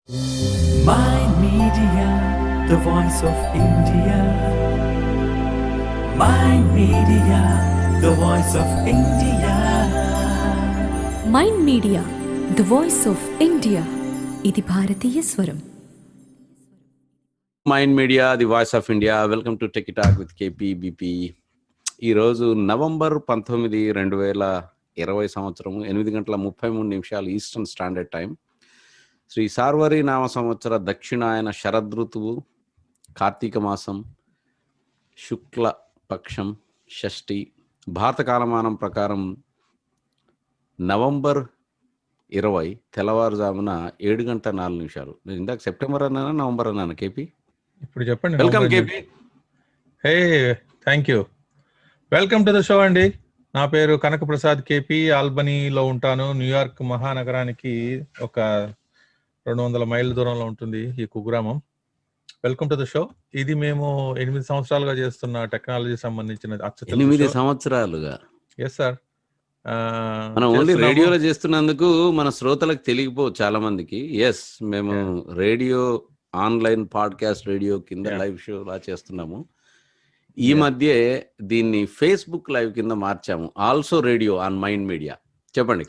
Mind Media, the voice of India. Mind Media, the voice of India. Mind media the voice of India. ఇది భారతీయ స్వరం. Mind media the voice of India. Welcome to tech talk with KPBP. ఈరోజు November 19, 2020 సంవత్సరం 8:33 eastern standard time. Shri సార్వరి నామ సంవత్సర దక్షిణాయన శరదృతువు, కార్తీక మాసం, శుక్ల పక్షం, షష్ఠి. భారత కాలమానం ప్రకారం నవంబర్ 20 తెల్లవారుజామున 7:04. నేను ఇందాక సెప్టెంబర్ అన్నానా నవంబర్ అన్నాను కేపీ? ఇప్పుడు చెప్పండి. Welcome KP. Hey, thank you. Welcome to the show అండి. నా పేరు కనక ప్రసాద్ కేపీ. ఆల్బనీలో ఉంటాను. న్యూయార్క్ మహానగరానికి ఒక 200 మైళ్ళ దూరంలో ఉంటుంది ఈ కుగ్రామం. Welcome to the show. ఇది మేము 8 సంవత్సరాలుగా చేస్తున్న టెక్నాలజీ సంబంధించిన 8 సంవత్సరాలుగా. Yes sir. మనం ఓన్లీ రేడియోలో చేస్తున్నందుకు మన శ్రోతలకు తెలియకపోవచ్చు చాలా మందికి. ఎస్, మేము రేడియో, ఆన్లైన్ పాడ్కాస్ట్ రేడియో కింద లైవ్ షో లా చేస్తున్నాము. ఈ మధ్య దీన్ని ఫేస్బుక్ లైవ్ కింద మార్చాము. Also radio on mind media. చెప్పండి.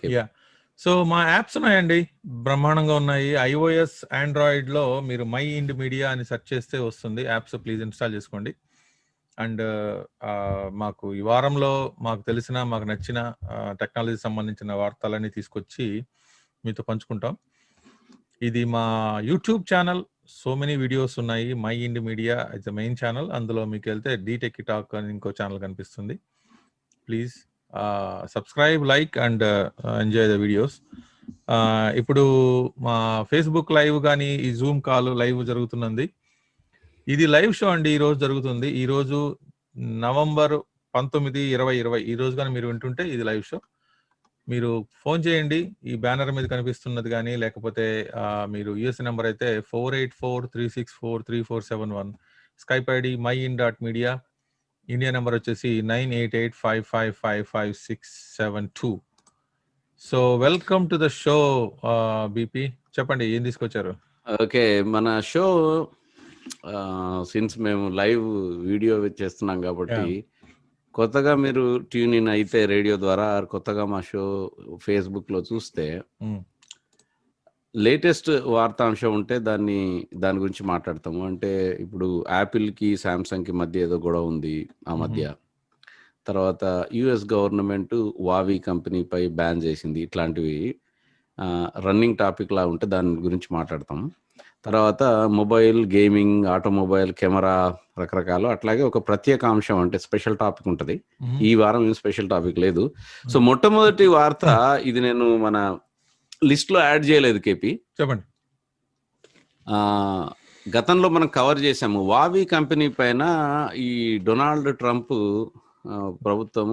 సో మా యాప్స్ ఉన్నాయండి, బ్రహ్మాండంగా ఉన్నాయి. iOS, ఆండ్రాయిడ్ లో మీరు మై ఇండ్ మీడియా అని సెర్చ్ చేస్తే వస్తుంది. యాప్స్ ప్లీజ్ ఇన్స్టాల్ చేసుకోండి. అండ్ మాకు ఈ వారంలో మాకు తెలిసిన, మాకు నచ్చిన టెక్నాలజీ సంబంధించిన వార్తలన్నీ తీసుకొచ్చి మీతో పంచుకుంటాం. ఇది మా YouTube channel. So many videos ఉన్నాయి. My Ind media is the main channel. అందులో మీకు వెళ్తే టెక్ టాక్ అని ఇంకో ఛానల్ కనిపిస్తుంది. Please subscribe, like and enjoy the videos. ఇప్పుడు మా ఫేస్బుక్ లైవ్ కానీ ఈ జూమ్ కాల్ లైవ్ జరుగుతున్నది. ఇది లైవ్ షో అండి. ఈ రోజు జరుగుతుంది. ఈ రోజు నవంబర్ 19, 2020. ఈ రోజు కానీ మీరు వింటుంటే ఇది లైవ్ షో. మీరు ఫోన్ చేయండి. ఈ బ్యానర్ మీద కనిపిస్తున్నది కానీ, లేకపోతే మీరు యుఎస్ నెంబర్ అయితే 484-364-3471. Skype ID myin.media. India number వచ్చేసి 9885555672. So welcome to the show BP. చెప్పండి, ఏం తీసుకొచ్చారు? ఓకే, మన షో సిన్స్ మేము లైవ్ వీడియో చేస్తున్నాం కాబట్టి కొత్తగా మీరు ట్యూన్ ఇన్ అయితే రేడియో ద్వారా, కొత్తగా మా షో ఫేస్బుక్ లో చూస్తే లేటెస్ట్ వార్తాంశం ఉంటే దాని గురించి మాట్లాడతాము. అంటే ఇప్పుడు యాపిల్ కి సామ్సంగ్ కి మధ్య ఏదో గొడవ ఉంది ఆ మధ్య. తర్వాత యుఎస్ గవర్నమెంట్ వావి కంపెనీపై బ్యాన్ చేసింది. ఇట్లాంటివి రన్నింగ్ టాపిక్ లా ఉంటే దాని గురించి మాట్లాడతాము. తర్వాత మొబైల్, గేమింగ్, ఆటోమొబైల్, కెమెరా, రకరకాలు. అట్లాగే ఒక ప్రత్యేక అంశం అంటే స్పెషల్ టాపిక్ ఉంటుంది. ఈ వారం ఏం స్పెషల్ టాపిక్ లేదు. సో మొట్టమొదటి వార్త ఇది నేను మన లిస్ట్ లో యాడ్ చేయలేదు కేపీ. చెప్పండి. గతంలో మనం కవర్ చేసాము. వావి కంపెనీ పైన ఈ డొనాల్డ్ ట్రంప్ ప్రభుత్వం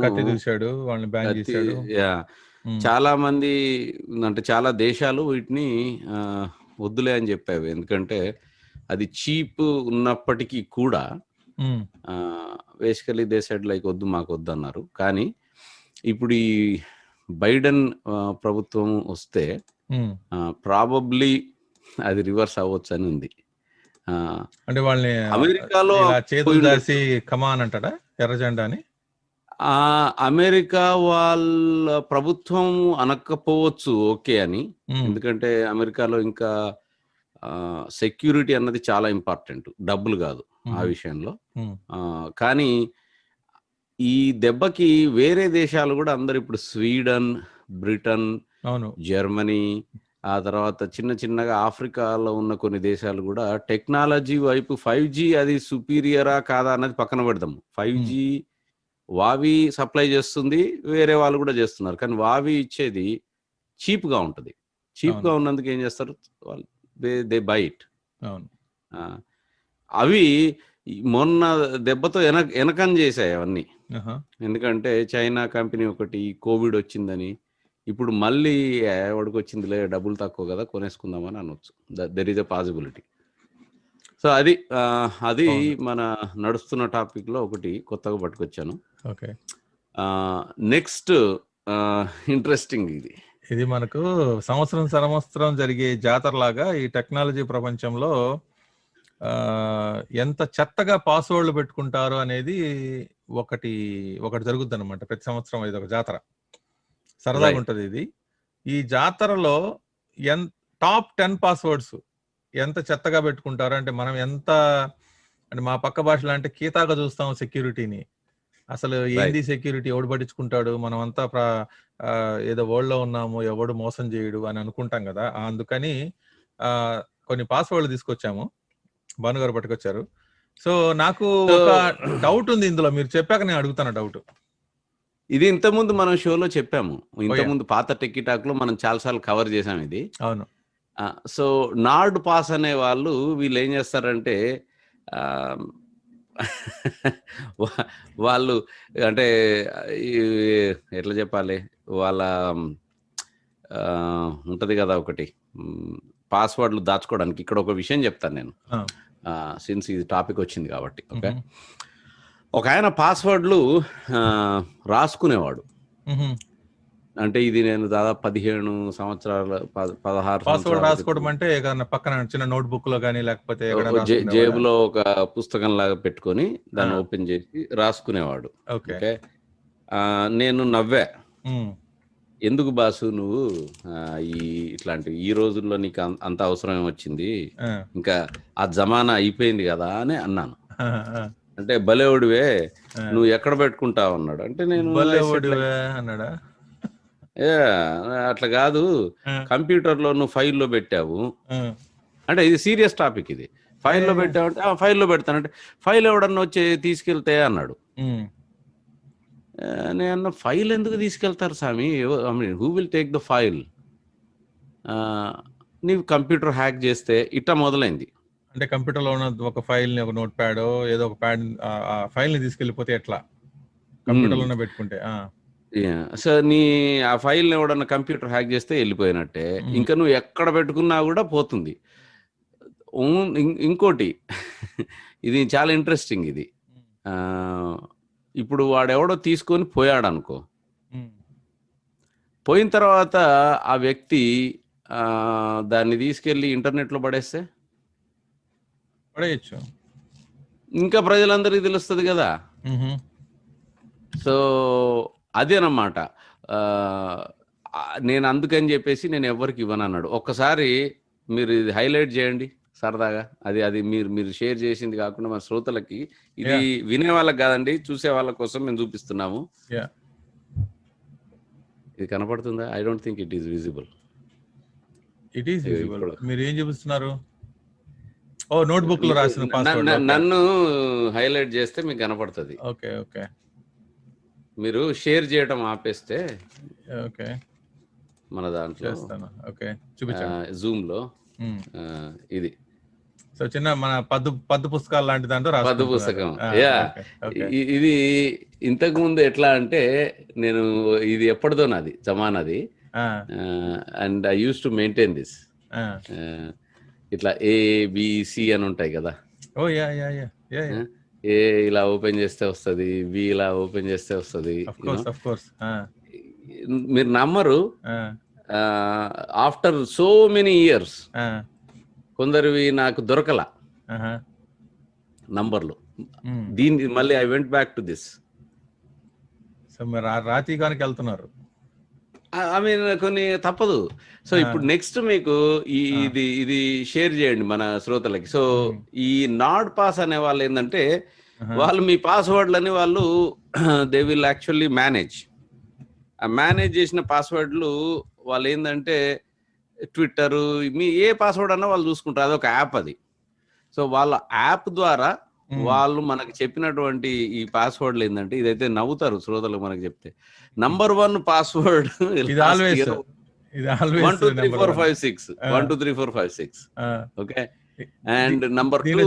చాలా మంది అంటే చాలా దేశాలు వీటిని వద్దులే అని చెప్పావు. ఎందుకంటే అది చీప్ ఉన్నప్పటికీ కూడా బేసికలీ దే సెడ్ లైక్ వద్దు, మాకు వద్దు అన్నారు. కానీ ఇప్పుడు ఈ బైడెన్ ప్రభుత్వం వస్తే ప్రాబబ్లీ అది రివర్స్ అవ్వచ్చు అని ఉంది. అంటే వాళ్ళని అమెరికాలో కమాన్ అంటాడా ఎర్ర జెండా అని? అమెరికా వాళ్ళ ప్రభుత్వం అనకపోవచ్చు ఓకే అని. ఎందుకంటే అమెరికాలో ఇంకా సెక్యూరిటీ అన్నది చాలా ఇంపార్టెంట్, డబ్బులు కాదు ఆ విషయంలో. కానీ ఈ దెబ్బకి వేరే దేశాలు కూడా అందరు ఇప్పుడు స్వీడన్, బ్రిటన్, జర్మనీ, ఆ తర్వాత చిన్న చిన్నగా ఆఫ్రికాలో ఉన్న కొన్ని దేశాలు కూడా టెక్నాలజీ వైపు 5G అది సుపీరియరా కాదా అన్నది పక్కన పెడదాం. 5G వావి సప్లై చేస్తుంది, వేరే వాళ్ళు కూడా చేస్తున్నారు. కానీ వావి ఇచ్చేది చీప్ గా ఉంటుంది. చీప్ గా ఉన్నందుకు ఏం చేస్తారు వాళ్ళు, దే బై ఇట్. అవి మొన్న దెబ్బతో వెనకం చేశాయి అవన్నీ. ఎందుకంటే చైనా కంపెనీ ఒకటి కోవిడ్ వచ్చిందని ఇప్పుడు మళ్ళీ ఎవడికి వచ్చిందిలే, డబ్బులు తక్కువ కదా కొనేసుకుందామని అనొచ్చు. There is a possibility. So అది మన నడుస్తున్న టాపిక్ లో ఒకటి కొత్తగా పట్టుకొచ్చాను. ఓకే, నెక్స్ట్ ఇంట్రెస్టింగ్ ఇది. ఇది మనకు సంవత్సరం జరిగే జాతరలాగా ఈ టెక్నాలజీ ప్రపంచంలో ఎంత చెత్తగా పాస్వర్డ్లు పెట్టుకుంటారు అనేది ఒకటి జరుగుద్ది అనమాట. ప్రతి సంవత్సరం ఇది ఒక జాతర, సరదాగా ఉంటది ఇది. ఈ జాతరలో టాప్ 10 పాస్వర్డ్స్ ఎంత చెత్తగా పెట్టుకుంటారు అంటే, మనం ఎంత అంటే మా పక్క భాషలో అంటే కీతాగా చూస్తాం సెక్యూరిటీని. అసలు ఏంది సెక్యూరిటీ, ఎవడు పట్టించుకుంటాడు, మనం అంతా ఏదో వరల్డ్ లో ఉన్నాము, ఎవడు మోసం చేయడు అని అనుకుంటాం కదా. అందుకని కొన్ని పాస్వర్డ్లు తీసుకొచ్చాము, భానుగారు పట్టుకొచ్చారు. సో నాకు ఒక డౌట్ ఉంది ఇందులో, మీరు చెప్పాక నేను అడుగుతాను డౌట్. ఇది ఇంతకుముందు మనం షోలో చెప్పాము, ఇంతకుముందు పాత టెక్కీ టాక్ లో మనం చాలాసార్లు కవర్ చేసాం ఇది. అవును. సో నార్డ్ పాస్ అనే వాళ్ళు వీళ్ళు ఏం చేస్తారంటే, వాళ్ళు అంటే ఎట్లా చెప్పాలి, వాళ్ళ ఉంటది కదా ఒకటి పాస్వర్డ్లు దాచుకోవడానికి. ఇక్కడ ఒక విషయం చెప్తాను నేను, సిన్స్ ఇది టాపిక్ వచ్చింది కాబట్టి. ఓకే, ఒక ఆయన పాస్వర్డ్లు రాసుకునేవాడు. అంటే ఇది నేను దాదాపు 15 సంవత్సరాల 16 పాస్వర్డ్ రాసుకోవడం అంటే పక్కన చిన్న నోట్బుక్ లో కానీ లేకపోతే జేబులో ఒక పుస్తకం లాగా పెట్టుకొని దాన్ని ఓపెన్ చేసి రాసుకునేవాడు. ఓకే, నేను నవ్వా, ఎందుకు బాసు నువ్వు ఇట్లాంటివి ఈ రోజుల్లో నీకు అంత అవసరం వచ్చింది, ఇంకా ఆ జమానా అయిపోయింది కదా అని అన్నాను. అంటే భలేవుడివే, నువ్వు ఎక్కడ పెట్టుకుంటావు అన్నాడు. అంటే నేను అన్నాడా, అట్లా కాదు, కంప్యూటర్ లో నువ్వు ఫైల్లో పెట్టావు అంటే, ఇది సీరియస్ టాపిక్, ఇది ఫైల్లో పెట్టావు అంటే ఫైల్లో పెడతానంటే, ఫైల్ ఎవడన్నా వచ్చి తీసుకెళ్తే అన్నాడు. నేను ఫైల్ ఎందుకు తీసుకెళ్తారు స్వామి, who will take the file, నీవు కంప్యూటర్ హ్యాక్ చేస్తే ఇట్లా మొదలైంది. అంటే కంప్యూటర్ లో ఉన్న ఒక ఫైల్ ని, ఒక నోట్ ప్యాడ్ ఏదో ఒక ప్యాడ్ ఫైల్ ని తీసుకెళ్లిపోతే ఎట్లా, కంప్యూటర్ లోనే పెట్టుకుంటే. సో నీ ఆ ఫైల్ ఎవడన్నా కంప్యూటర్ హ్యాక్ చేస్తే వెళ్ళిపోయినట్టే, ఇంకా నువ్వు ఎక్కడ పెట్టుకున్నా కూడా పోతుంది. ఇంకోటి ఇది చాలా ఇంట్రెస్టింగ్ ఇది, ఇప్పుడు వాడెవడో తీసుకొని పోయాడు అనుకో, పోయిన తర్వాత ఆ వ్యక్తి దాన్ని తీసుకెళ్ళి ఇంటర్నెట్లో పడేస్తే పడేయచ్చు, ఇంకా ప్రజలందరికీ తెలుస్తుంది కదా. సో అదేనమాట, నేను అందుకని చెప్పేసి నేను ఎవరికి ఇవ్వను అన్నాడు. ఒక్కసారి మీరు ఇది హైలైట్ చేయండి సరదాగా, అది మీరు షేర్ చేసింది కాకుండా మన శ్రోతలకి, ఇది వినే వాళ్ళకి కాదండి, చూసే వాళ్ళ కోసం మేము చూపిస్తున్నాము. ఇది కనపడుతుందా? I don't think it is visible. It is visible. మీరు ఏం చూపిస్తున్నారు? ఓ నోట్బుక్ లో రాసిన పాస్వర్డ్. నన్ను హైలైట్ చేస్తే మీకు కనపడుతుంది. ఓకే ఓకే, మీరు షేర్ చేయడం ఆపేస్తే ఓకే మన దాంట్లో ఓకే చూపించండి, జూమ్ లో. ఇది సో చిన్న మన పద్దు పుస్తకాలు లాంటి దాంట్లో పద్దు పుస్తకం. ఇది ఇంతకు ముందు ఎట్లా అంటే, నేను ఇది ఎప్పటిదో నాది జమానాది, and I use to maintain this. ఇట్లా ABC అని ఉంటాయి కదా, ఏ ఇలా ఓపెన్ చేస్తే వస్తుంది, బి ఇలా ఓపెన్ చేస్తే వస్తుంది. మీరు నమ్మరు, ఆఫ్టర్ సో మెనీ ఇయర్స్ కొందరివి నాకు దొరకల నంబర్లు. దీన్ని మళ్ళీ I went back to this. రాతీగానికి వెళ్తున్నారు, ఐ మీన్ కొన్ని తప్పదు. సో ఇప్పుడు నెక్స్ట్ మీకు ఇది షేర్ చేయండి మన శ్రోతలకి. సో ఈ నాడ్ పాస్ అనే వాళ్ళు ఏంటంటే, వాళ్ళు మీ పాస్వర్డ్లని వాళ్ళు దే విల్ యాక్చువల్లీ మేనేజ్. ఆ మేనేజ్ చేసిన పాస్వర్డ్లు వాళ్ళు ఏంటంటే, ట్విట్టర్ మీ ఏ పాస్వర్డ్ అన్నా వాళ్ళు చూసుకుంటారు, అదొక యాప్ అది. సో వాళ్ళ యాప్ ద్వారా వాళ్ళు మనకు చెప్పినటువంటి ఈ పాస్వర్డ్లు ఏంటంటే, ఇదైతే నవ్వుతారు శ్రోతలు మనకు చెప్తే. Number 1 password 12345 12345. Okay, and number 2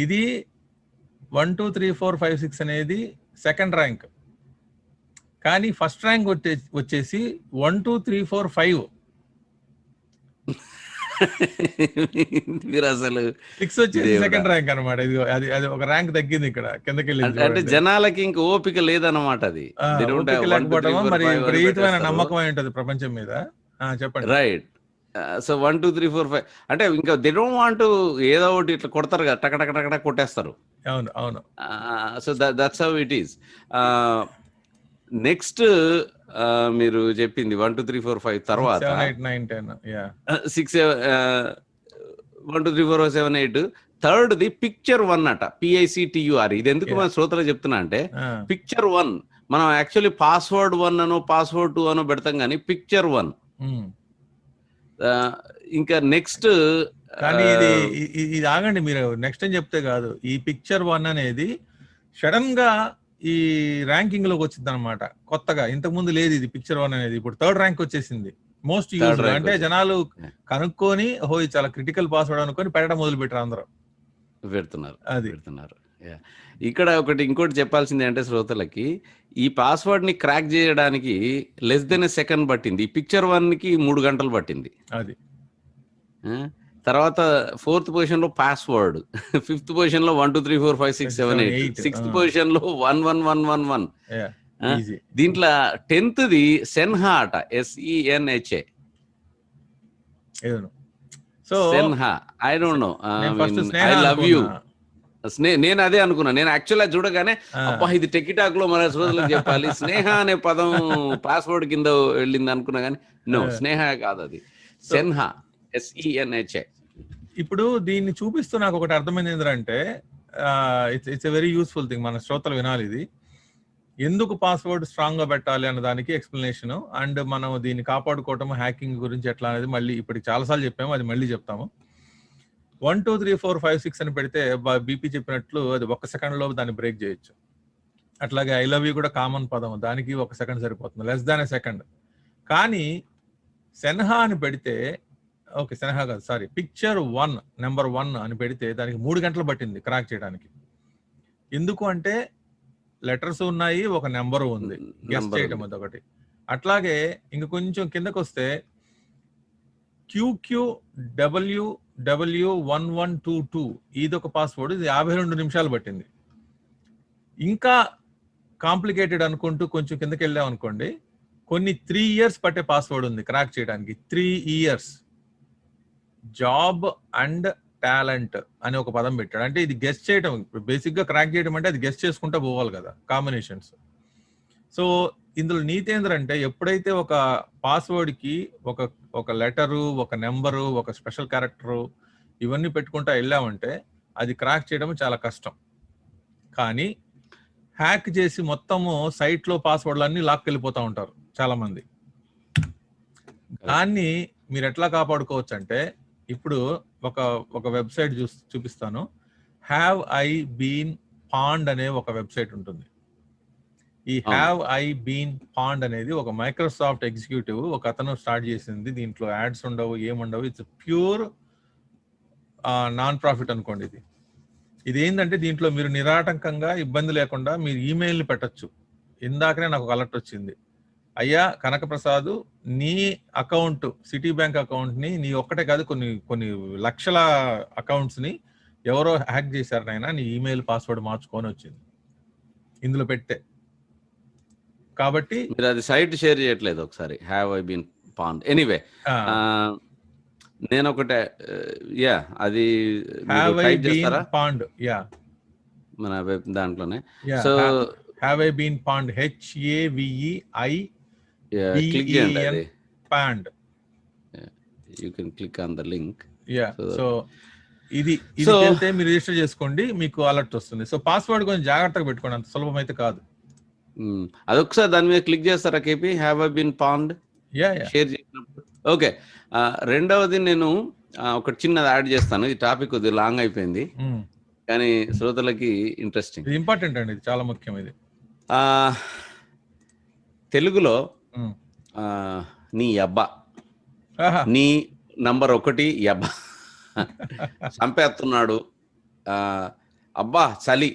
ఇది 12345 అనేది సెకండ్ ర్యాంక్, కానీ ఫస్ట్ ర్యాంక్ వచ్చేసి 12345. మీరు అసలు 6 వచ్చేసి దేవుడా. సెకండ్ ర్యాంక్ అనమాట. ఇది అది అది ఒక ర్యాంక్ తగ్గింది ఇక్కడ కిందకి వెళ్ళింది అంటే చూడండి. జనాలకి ఇంక ఓపిక లేదన్నమాట అది. They don't ఓపిక have 1, 2, 3, లేకపోవటమో 4, మరి 5 అని విపరీతమైన పెట్టేస్తారు. నమ్మకం అయి ఉంటది ప్రపంచం మీద. చెప్పండి. రైట్. సో 1, 2, 3, 4, 5 అంటే ఇంకా దే డోంట్ వాంట్ ఏదో ఒకటి ఇట్లా కొడతారు కదా, టక టక టక టక కొట్టేస్తారు. అవును, అవును. So that's how it is. Next మీరు చెప్పింది 1, 2, 3, 4, 5 తర్వాత 7, 8, 9, 10. 6, 1, 2, 3, 4, 5, 7, 8 థర్డ్ది పిక్చర్ 1 అట, PICTUR. ఇది ఎందుకు మన శ్రోతలు చెప్తున్నా అంటే పిక్చర్ 1 మనం యాక్చువల్లీ పాస్వర్డ్ 1 అనో పాస్వర్డ్ 2 అనో పెడతాం కానీ పిక్చర్ 1. ఇంకా నెక్స్ట్ కానీ ఇది ఆగండి, మీరు నెక్స్ట్ అని చెప్తే కాదు. ఈ పిక్చర్ 1 అనేది సడన్ గా ఈ ర్యాంకింగ్ లోకి వచ్చింది అనమాట కొత్తగా. ఇంతకు ముందు లేదు ఇది పిక్చర్ 1 అనేది. ఇప్పుడు థర్డ్ ర్యాంక్ వచ్చేసింది మోస్ట్ యూజ్. అంటే జనాలు కనుక్కొని ఓహో ఇది చాలా క్రిటికల్ పాస్వర్డ్ అనుకొని పెట్టడం మొదలు పెట్టారు, అందరూ పెడుతున్నారు. అది పెడుతున్నారు. ఇక్కడ ఇంకోటి చెప్పాల్సింది అంటే శ్రోతలకి, ఈ పాస్వర్డ్ ని క్రాక్ చేయడానికి లెస్ దెన్ సెకండ్ పట్టింది. ఈ పిక్చర్ 1 కి 3 గంటలు పట్టింది. అది తర్వాత 4th పొజిషన్ లో పాస్వర్డ్, 5th పొజిషన్ లో 1, 2, 3, 4, 5, 6, 7, 8, 6th పొజిషన్ లో 1, 1, 1, 1, 1. దీంట్లో 10th ది సెన్హా అట, SENHA. So Senha, I don't know, I love you. నేను అదే అనుకున్నా. నేను యాక్చువల్గా చూడగానే అబ్బా ఇది టెకిటాక్ లో మన శ్రోతలకు చెప్పాలి, స్నేహ అనే పదం పాస్వర్డ్ కింద వెళ్ళింది అనుకున్నా కానీ నో, స్నేహ కాదు, అది సెన్హా, SENHA. ఇప్పుడు దీన్ని చూపిస్తూ నాకు ఒకటి అర్థమైంది ఏంటంటే, it's a very useful thing. మన శ్రోతలు వినాలి ఇది. ఎందుకు పాస్వర్డ్ స్ట్రాంగ్ గా పెట్టాలి అన్న దానికి ఎక్స్ప్లెనేషన్, అండ్ మనం దీన్ని కాపాడుకోవటం, హ్యాకింగ్ గురించి ఎట్లా అనేది మళ్ళీ ఇప్పటికి చాలాసార్లు చెప్పాము, అది మళ్ళీ చెప్తాము. 1, 2, 3, 4, 5, 6 అని పెడితే బీపీ చెప్పినట్లు అది 1 సెకండ్ లో దాన్ని బ్రేక్ చేయొచ్చు. అట్లాగే ఐ లవ్ యూ కూడా కామన్ పదం, దానికి 1 సెకండ్ సరిపోతుంది, లెస్ దాన్ ఎ సెకండ్. కానీ సెన్హా అని పెడితే, ఓకే సెన్హా కాదు సారీ, పిక్చర్ 1 నెంబర్ 1 అని పెడితే దానికి 3 గంటలు పట్టింది క్రాక్ చేయడానికి. ఎందుకు అంటే లెటర్స్ ఉన్నాయి, ఒక నెంబర్ ఉంది, గెస్ చేయటం అదొకటి. అట్లాగే ఇంక కొంచెం కిందకు వస్తే QQWW1122 ఇది ఒక పాస్వర్డ్, ఇది 52 నిమిషాలు పట్టింది. ఇంకా కాంప్లికేటెడ్ అనుకుంటూ కొంచెం కిందకి వెళ్ళాం అనుకోండి, కొన్ని 3 years పట్టే పాస్వర్డ్ ఉంది క్రాక్ చేయడానికి. 3 years. జాబ్ అండ్ టాలెంట్ అని ఒక పదం పెట్టాడు. అంటే ఇది గెస్ చేయడం, బేసిక్ గా క్రాక్ చేయడం అంటే అది గెస్ చేసుకుంటా పోవాలి కదా, కాంబినేషన్స్. సో ఇందులో నీతి ఏంటంటే, ఎప్పుడైతే ఒక పాస్వర్డ్ కి ఒక లెటరు, ఒక నెంబరు, ఒక స్పెషల్ క్యారెక్టరు ఇవన్నీ పెట్టుకుంటా వెళ్ళామంటే అది క్రాక్ చేయడం చాలా కష్టం. కానీ హ్యాక్ చేసి మొత్తము సైట్ లో పాస్వర్డ్లు అన్ని లాక్కెళ్ళిపోతా ఉంటారు చాలా మంది. దాన్ని మీరు ఎట్లా కాపాడుకోవచ్చు అంటే, ఇప్పుడు ఒక వెబ్సైట్ చూపిస్తాను. హ్యావ్ ఐ బీన్ పాండ్ అనే ఒక వెబ్సైట్ ఉంటుంది. ఈ హ్యావ్ ఐ బీన్ పాండ్ అనేది ఒక మైక్రోసాఫ్ట్ ఎగ్జిక్యూటివ్ ఒక అతను స్టార్ట్ చేసింది. దీంట్లో యాడ్స్ ఉండవు, ఏముండవు, ఇట్స్ ప్యూర్ నాన్ ప్రాఫిట్ అనుకోండి. ఇది ఏంటంటే దీంట్లో మీరు నిరాటంకంగా ఇబ్బంది లేకుండా మీరు ఈమెయిల్ని పెట్టచ్చు. ఇందాకనే నాకు ఒక అలర్ట్ వచ్చింది, అయ్యా కనకప్రసాద్ నీ అకౌంట్, సిటీ బ్యాంక్ అకౌంట్ ని, నీ ఒక్కటే కాదు కొన్ని లక్షల అకౌంట్స్ ని ఎవరో హ్యాక్ చేశారు నాయనా, నీ ఈమెయిల్ పాస్వర్డ్ మార్చుకొని వచ్చింది ఇందులో పెడితే. కాబట్టి మీరు అది సైట్ షేర్ చేయట్లేదు ఒకసారి, have I been pwned. Anyway నేను ఒకటే అది టైప్ చేస్తారా పాండ్ మన వెబ్ దాంట్లోనే. So have I been pwned, HAVEI click చేయండి, అది pwned. You can click on the link. So ఇది వెళ్తే మీరు రిజిస్టర్ చేసుకోండి, మీకు అలర్ట్ వస్తుంది. సో పాస్వర్డ్ కొంచెం జాగ్రత్తగా పెట్టుకోండి, అంత సులభం అయితే కాదు. అదొకసారి దాని మీద క్లిక్ చేస్తారా KP, have I been pwned share చేసినప్పుడు. ఓకే, రెండవది నేను ఒకటి చిన్నది యాడ్ చేస్తాను. ఈ టాపిక్ కొద్దిగా లాంగ్ అయిపోయింది కానీ శ్రోతలకి ఇంట్రెస్టింగ్, ఇంపార్టెంట్ అండి, ఇది చాలా ముఖ్యం. ఇది తెలుగులో నీ అబ్బా, నీ నంబర్ 1 అబ్బా చంపేస్తున్నాడు, అబ్బా చలి,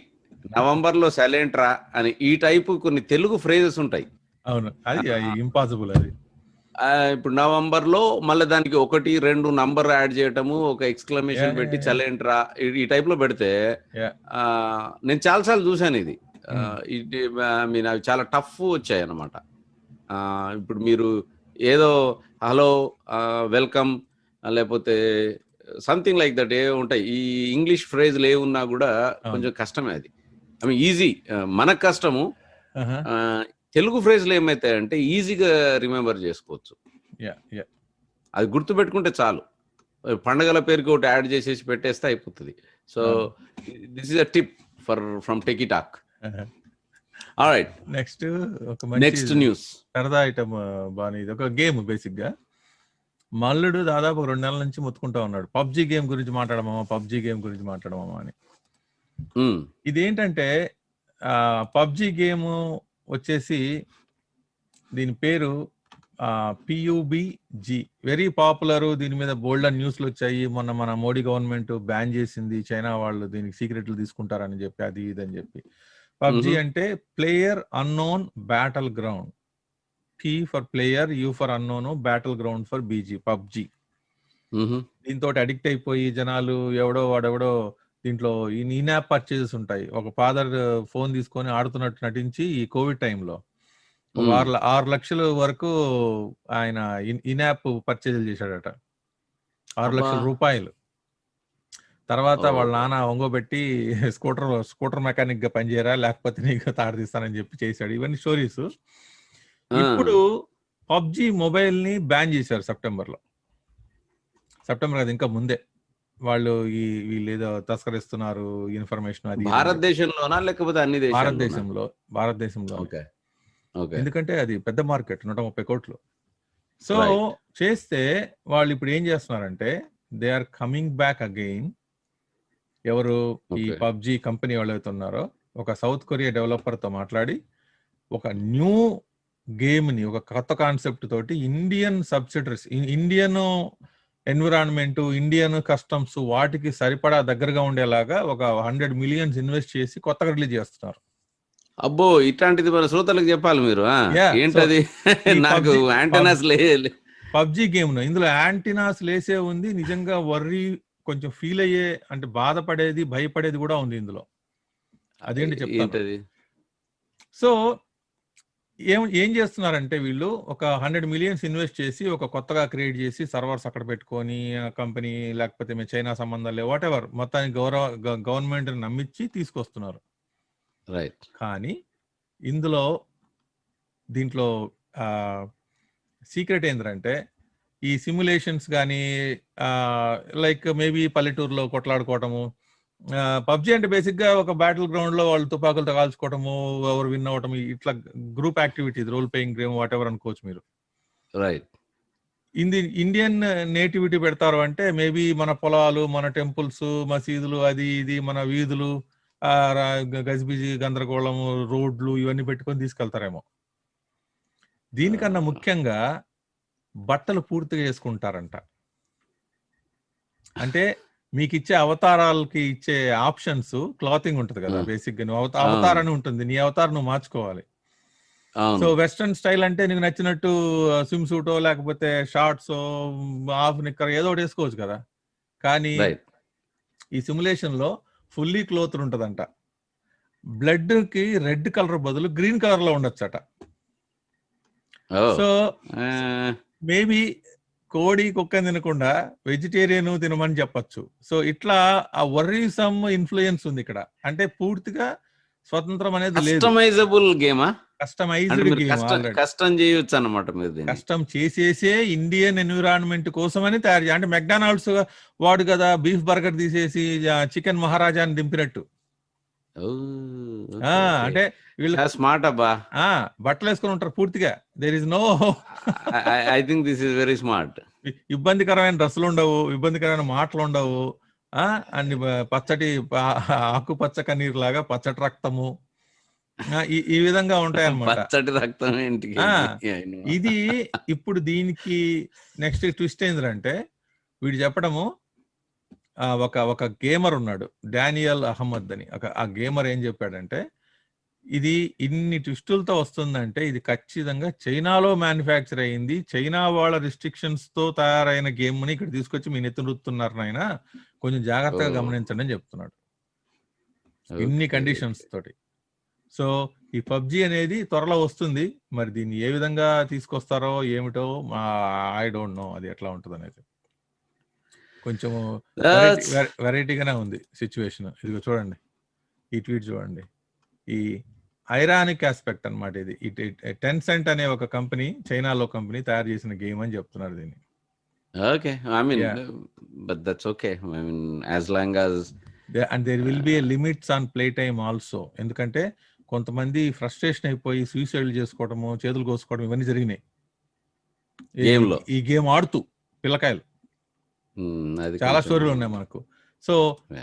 నవంబర్లో సైలెంట్రా అని ఈ టైపు కొన్ని తెలుగు ఫ్రేజెస్ ఉంటాయి. అవును, అది ఇంపాసిబుల్. ఇప్పుడు నవంబర్లో మళ్ళీ దానికి 1, 2 నంబర్ యాడ్ చేయటము, ఒక ఎక్స్క్లమేషన్ పెట్టి చలేంట్రా ఈ టైప్ లో పెడితే నేను చాలాసార్లు చూశాను ఇది. ఇది మీన్ అవి చాలా టఫ్ వచ్చాయి అన్నమాట. ఇప్పుడు మీరు ఏదో హలో, వెల్కమ్, లేకపోతే సంథింగ్ లైక్ దట్ ఏ ఉంటాయి. ఈ ఇంగ్లీష్ ఫ్రేజ్లు ఏ ఉన్నా కూడా కొంచెం కష్టమే అది. ఐ మీన్ ఈజీ, మనకు కష్టము. తెలుగు ఫ్రేజ్లు ఏమైతాయంటే ఈజీగా రిమెంబర్ చేసుకోవచ్చు. అది గుర్తు పెట్టుకుంటే చాలు. పండగల పేరుకి ఒకటి యాడ్ చేసేసి పెట్టేస్తే అయిపోతుంది. So this is a tip from techie talk. Alright, next news సరదా ఐటమ్ బాగా. ఇది ఒక గేమ్ బేసిక్ గా. మల్లుడు దాదాపు 2 నెలల నుంచి మొత్తుకుంటా ఉన్నాడు, పబ్జి గేమ్ గురించి మాట్లాడమా, పబ్జి గేమ్ గురించి మాట్లాడమా అని. ఇదేంటంటే పబ్జి గేమ్ వచ్చేసి దీని పేరు PUBG, వెరీ పాపులర్. దీని మీద బోల్డ్ న్యూస్లు వచ్చాయి. మొన్న మన మోడీ గవర్నమెంట్ బ్యాన్ చేసింది, చైనా వాళ్ళు దీనికి సీక్రెట్లు తీసుకుంటారని చెప్పి, అది ఇదని చెప్పి. పబ్జి అంటే player unknown battle ground. P for player, U for unknown, battle ground for BG, PUBG. దీంతో అడిక్ట్ అయిపోయి జనాలు వాడెవడో దీంట్లో ఇన్ యాప్ పర్చేజెస్ ఉంటాయి. ఒక ఫాదర్ ఫోన్ తీసుకొని ఆడుతున్నట్టు నటించి ఈ కోవిడ్ టైంలో 6 లక్షల వరకు ఆయన ఇన్ యాప్ పర్చేజులు చేశాడట. 6 లక్షల రూపాయలు. తర్వాత వాళ్ళ నాన్న ఒంగోబెట్టి స్కూటర్ మెకానిక్ గా పనిచేయరా, లేకపోతే నీకు తాడదీస్తానని చెప్పి చేశాడు. ఇవన్నీ స్టోరీస్. ఇప్పుడు పబ్జి మొబైల్ ని బ్యాన్ చేశారు సెప్టెంబర్ అది ఇంకా ముందే. వాళ్ళు వీళ్ళు ఏదో తస్కరిస్తున్నారు ఇన్ఫర్మేషన్. అది భారతదేశంలోనా లేకపోతే అన్ని భారతదేశంలో. ఎందుకంటే అది పెద్ద మార్కెట్, 130 కోట్లు. సో చేస్తే వాళ్ళు ఇప్పుడు ఏం చేస్తున్నారంటే they are coming back again. ఎవరు ఈ పబ్జి కంపెనీ వాళ్ళు అవుతున్నారో ఒక సౌత్ కొరియా డెవలపర్ తో మాట్లాడి ఒక న్యూ గేమ్ ని, ఒక కొత్త కాన్సెప్ట్ తోటి Indian subsidiaries, Indian environment, Indian customs వాటికి సరిపడా దగ్గరగా ఉండేలాగా ఒక 100 మిలియన్స్ ఇన్వెస్ట్ చేసి కొత్తగా రిలీజ్ చేస్తున్నారు. అబ్బో, ఇట్లాంటిది మన శ్రోతలకు చెప్పాలి మీరు. ఏంటది? నాకు యాంటెనాస్ పబ్జి గేమ్ ఇందులో యాంటెనాస్ లేసే ఉంది. నిజంగా వర్రీ కొంచెం ఫీల్ అయ్యే, అంటే బాధపడేది, భయపడేది కూడా ఉంది ఇందులో. అదేంటి చెప్తాను. సో ఏం చేస్తున్నారంటే వీళ్ళు ఒక 100 మిలియన్స్ ఇన్వెస్ట్ చేసి ఒక కొత్తగా క్రియేట్ చేసి సర్వర్స్ అక్కడ పెట్టుకొని కంపెనీ, లేకపోతే చైనా సంబంధాలు వాట్ ఎవర్, మొత్తానికి గవర్నమెంట్ నమ్మించి తీసుకొస్తున్నారు. రైట్. కానీ దీంట్లో సీక్రెట్ ఏంటంటే ఈ సిమ్యులేషన్స్ కానీ లైక్ మేబీ పల్లెటూరులో కొట్లాడుకోవటము. పబ్జి అంటే బేసిక్ గా ఒక బ్యాటిల్ గ్రౌండ్ లో వాళ్ళు తుపాకులతో కాల్చుకోవటము, ఎవరు విన్ అవటం, ఇట్లా group activities, role playing game whatever అనుకోవచ్చు మీరు. రైట్. ఇండియన్ నేటివిటీ పెడతారు అంటే మేబీ మన పొలాలు, మన టెంపుల్స్, మసీదులు, అది ఇది, మన వీధులు, గజిబిజి గందరగోళము, రోడ్లు, ఇవన్నీ పెట్టుకొని తీసుకెళ్తారేమో. దీనికన్నా ముఖ్యంగా బట్టలు పూర్తిగా వేసుకుంటారంట. అంటే మీకు ఇచ్చే అవతారాలకి ఇచ్చే ఆప్షన్స్, క్లాతింగ్ ఉంటుంది కదా బేసిక్ గా, నువ్వు అవతారాన్ని ఉంటుంది, నీ అవతారం నువ్వు మార్చుకోవాలి. సో వెస్ట్రన్ స్టైల్ అంటే నీకు నచ్చినట్టు స్విమ్ సూటో లేకపోతే షార్ట్స్, హాఫ్ నిక్కర్ ఏదో ఒకటి వేసుకోవచ్చు కదా. కానీ ఈ సిమ్యులేషన్ లో ఫుల్లీ క్లోత్ ఉంటదంట. బ్లడ్ కి రెడ్ కలర్ బదులు గ్రీన్ కలర్ లో ఉండొచ్చట. సో మేబీ కోడి కుక్క తినకుండా వెజిటేరియన్ తినమని చెప్పచ్చు. సో ఇట్లా ఆ వర్రీసమ్ ఇన్ఫ్లుయెన్స్ ఉంది ఇక్కడ. అంటే పూర్తిగా స్వతంత్రం అనేది లేదు. కస్టమైజబుల్ గేమా? Customised game. కస్టమ్ చేయొచ్చు అన్నమాట. కస్టమ్ చేసేసే ఇండియన్ ఎన్విరాన్మెంట్ కోసం అని తయారు చేయాలి. అంటే మెక్డానల్డ్స్ వాడు కదా బీఫ్ బర్గర్ తీసేసి చికెన్ మహారాజాని దింపినట్టు. అంటే వీళ్ళు స్మార్ట్ అబ్బా, బట్టలు వేసుకొని ఉంటారు పూర్తిగా. There is no, I think this is very smart. ఇబ్బందికరమైన డ్రెస్సులు ఉండవు, ఇబ్బందికరమైన మాటలు ఉండవు. అన్ని పచ్చటి ఆకుపచ్చ కన్నీరు లాగా పచ్చటి రక్తము, ఈ విధంగా ఉంటాయన్నమాట. పచ్చటి రక్తం ఏంటి ఇది. ఇప్పుడు దీనికి నెక్స్ట్ ట్విస్ట్ ఏంటంటే వీడు చెప్పడము, ఒక గేమర్ ఉన్నాడు డానియల్ అహ్మద్ అని. ఆ గేమర్ ఏం చెప్పాడంటే ఇది ఇన్ని ట్విస్టులతో వస్తుందంటే ఇది ఖచ్చితంగా చైనాలో మ్యానుఫ్యాక్చర్ అయింది, చైనా వాళ్ళ రిస్ట్రిక్షన్స్ తో తయారైన గేమ్ ని ఇక్కడ తీసుకొచ్చి మీ నెత్తి నృత్తున్నారు నాయన, కొంచెం జాగ్రత్తగా గమనించండి అని చెప్తున్నాడు ఇన్ని కండిషన్స్ తోటి. సో ఈ పబ్జి అనేది త్వరలో వస్తుంది, మరి దీన్ని ఏ విధంగా తీసుకొస్తారో ఏమిటో ఐ డోంట్ నో అది ఎట్లా ఉంటుంది అనేది. కొంచెం వెరైటీగానే ఉంది సిచ్యువేషన్. ఇదిగో చూడండి, ఈ ట్వీట్ చూడండి, ఈ ఐరానిక్ ఆస్పెక్ట్ అన్నమాట ఇది. టెన్సెంట్ అనే ఒక కంపెనీ, చైనాలో కంపెనీ తయారు చేసిన గేమ్ అని చెప్తున్నారు దీన్ని. Okay, I mean but that's okay, I mean as long as and there will be limits on play time also. ఎందుకంటే కొంతమంది ఫ్రస్ట్రేషన్ అయిపోయి సూసైడ్ చేసుకోవడము, చేతులు కోసుకోవడం ఇవన్నీ జరిగినాయి ఈ గేమ్ ఆడుతూ పిల్లకాయలు. చాలా స్టోరీలు ఉన్నాయి మనకు. సో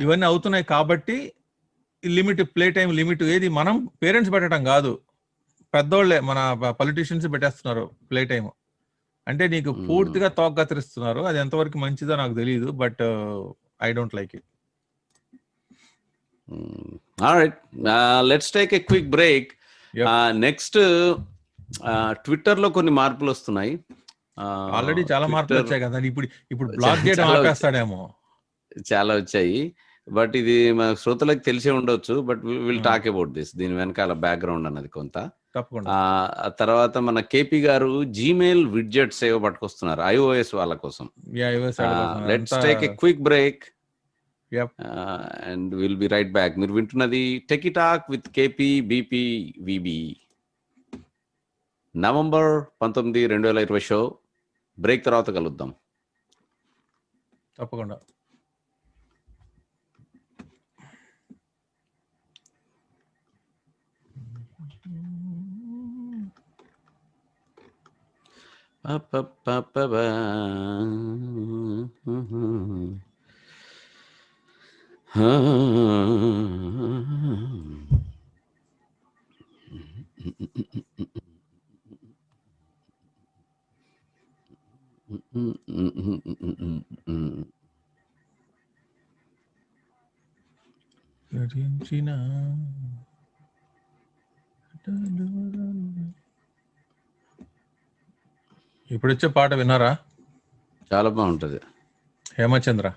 ఇవన్నీ అవుతున్నాయి కాబట్టి లిమిట్, ప్లే టైం లిమిట్ ఏది మనం పేరెంట్స్ పెట్టడం కాదు, పెద్దోళ్లే మన పొలిటీషియన్స్ పెట్టేస్తున్నారు ప్లే టైం. అంటే నీకు పూర్తిగా తోకత్తిరిస్తున్నారు. అది ఎంతవరకు మంచిదో నాకు తెలియదు, but I don't like it. Alright, let's take a quick break. Next Twitter లో కొన్ని మార్పులు వస్తున్నాయి. ఆల్రెడీ చాలా మార్పులు వచ్చాయి కదా, ఇప్పుడు బ్లాక్ చేయడం ఆపేస్తాడేమో. చాలా వచ్చాయి, బట్ ఇది మన శ్రోతలకు తెలిసే ఉండొచ్చు, but will talk about this. దీని వెనకాల బ్యాక్గ్రౌండ్ అన్నది కొంత. తప్పకుండా. తర్వాత మన కేపీ గారు జీమెయిల్ విడ్జెట్ సేవ పట్టుకొస్తున్నారు iOS వాళ్ళ కోసం. Let's take a quick break and will be right back. మీరు వింటున్నది techie talk with KP BP VB, November 19, 2020 show. బ్రేక్ తర్వాత కలుద్దాం. తప్పకుండా. ఇప్పుడు వచ్చే పాట విన్నారా? చాలా బాగుంటది. హేమచంద్ర.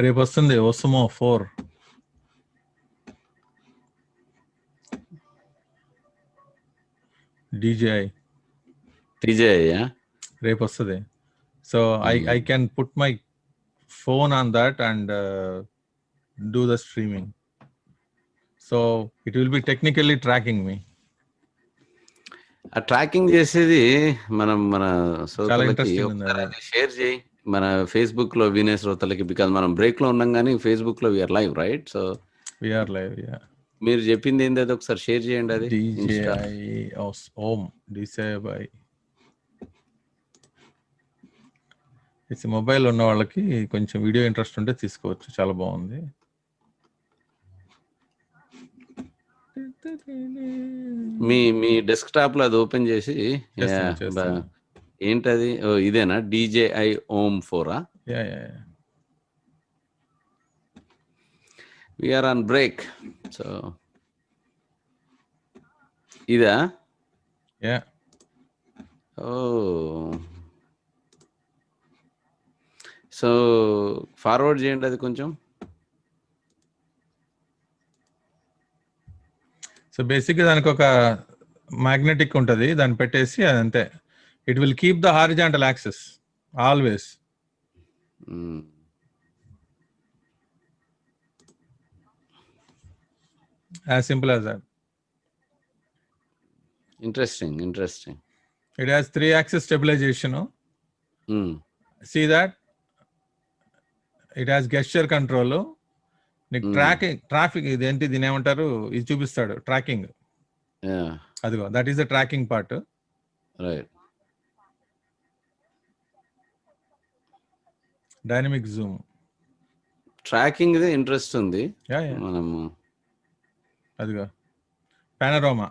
రేపు వస్తుంది వసుమో 4. DJI రేపు వస్తుంది. So I can put my phone on that and do the streaming. So it will be technically tracking me. ఆ ట్రాకింగ్ చేసేది మన చాలా ఇంట్రెస్టింగ్ ఉంది. షేర్ చేయి మన ఫేస్బుక్ లో వినే శ్రోతలకి, బికాజ్ మనం బ్రేక్ లో ఉన్నాం కానీ ఫేస్బుక్ లో we're live, right? So we're live. మీరు చెప్పింది ఏంది అది ఒకసారి షేర్ చేయండి. అది DJI మొబైల్ ఉన్న వాళ్ళకి కొంచెం వీడియో ఇంట్రెస్ట్ ఉంటే తీసుకోవచ్చు, చాలా బాగుంది. మీ డెస్క్టాప్ లో అది ఓపెన్ చేసి ఏంటది, ఇదేనా DJI OM 4? We're on break. So ఇదా? సో ఫార్వర్డ్ చేయండి అది కొంచెం. సో బేసిక్గా దానికి ఒక మ్యాగ్నెటిక్ ఉంటుంది, దాన్ని పెట్టేసి అదంతే. It will keep the horizontal axis always. As simple as that. Interesting. It has 3-axis stabilization. See that? It has gesture control. నీకు ట్రాఫిక్ ఇదేంటి దీని ఏమంటారు, ఇది చూపిస్తాడు ట్రాకింగ్. అదిగో that is the tracking part. Right. Dynamic zoom, tracking interest ఉంది మనము. అదిగో పానోరామా,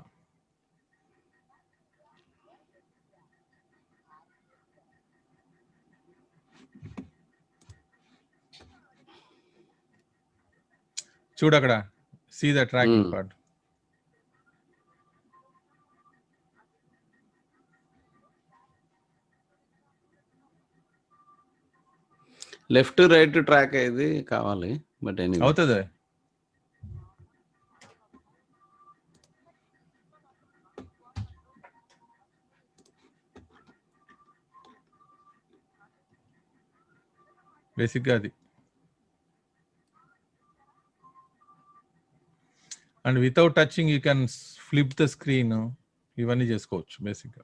చూడు అక్కడ, see the tracking part. Left right track ఇది కావాలి, బట్ అవుతుంది. బేసిక్గా అది. And without touching you can flip the screen, ఇవన్నీ చేసుకోవచ్చు బేసిక్గా.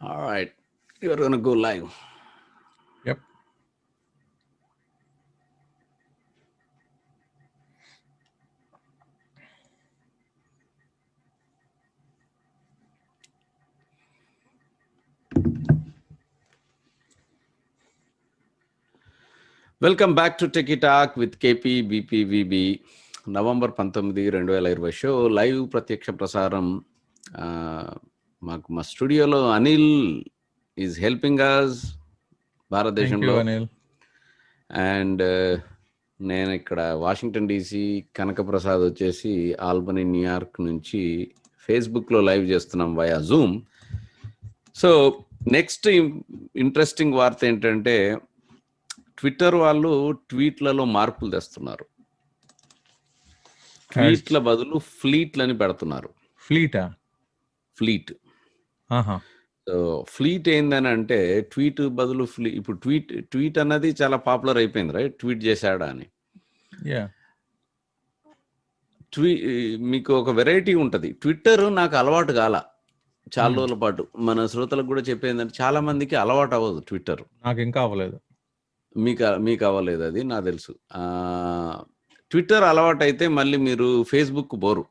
All right, you're going to go live. Yep. Welcome back to techie talk with KP BPVB. November 19, 2020 show live ప్రత్యక్ష ప్రసారం. మాకు మా స్టూడియోలో అనిల్ ఈజ్ హెల్పింగ్ అస్ భారతదేశంలో. అండ్ నేను ఇక్కడ వాషింగ్టన్ డీసీ, కనకప్రసాద్ వచ్చేసి ఆల్బనీ, న్యూయార్క్ నుంచి ఫేస్బుక్లో లైవ్ చేస్తున్నాం via Zoom. So next interesting వార్త ఏంటంటే, ట్విట్టర్ వాళ్ళు ట్వీట్లలో మార్పులు తెస్తున్నారు. ట్వీట్ల బదులు ఫ్లీట్లని పెడుతున్నారు. ఫ్లీట్. సో ఫ్లీట్ ఏందని అంటే, ట్వీట్ బదులు ఇప్పుడు ట్వీట్ అన్నది చాలా పాపులర్ అయిపోయింది, రైట్? ట్వీట్ చేశాడా అని. మీకు ఒక వెరైటీ ఉంటుంది. ట్విట్టర్ నాకు అలవాటు కాల చాలా రోజుల పాటు. మన శ్రోతలకు కూడా చెప్పేందంటే, చాలా మందికి అలవాటు అవ్వదు ట్విట్టర్. నాకు ఇంకా అవ్వలేదు. మీకు అవ్వలేదు, అది నాకు తెలుసు. ట్విట్టర్ అలవాటు అయితే మళ్ళీ మీరు ఫేస్బుక్ బోరు.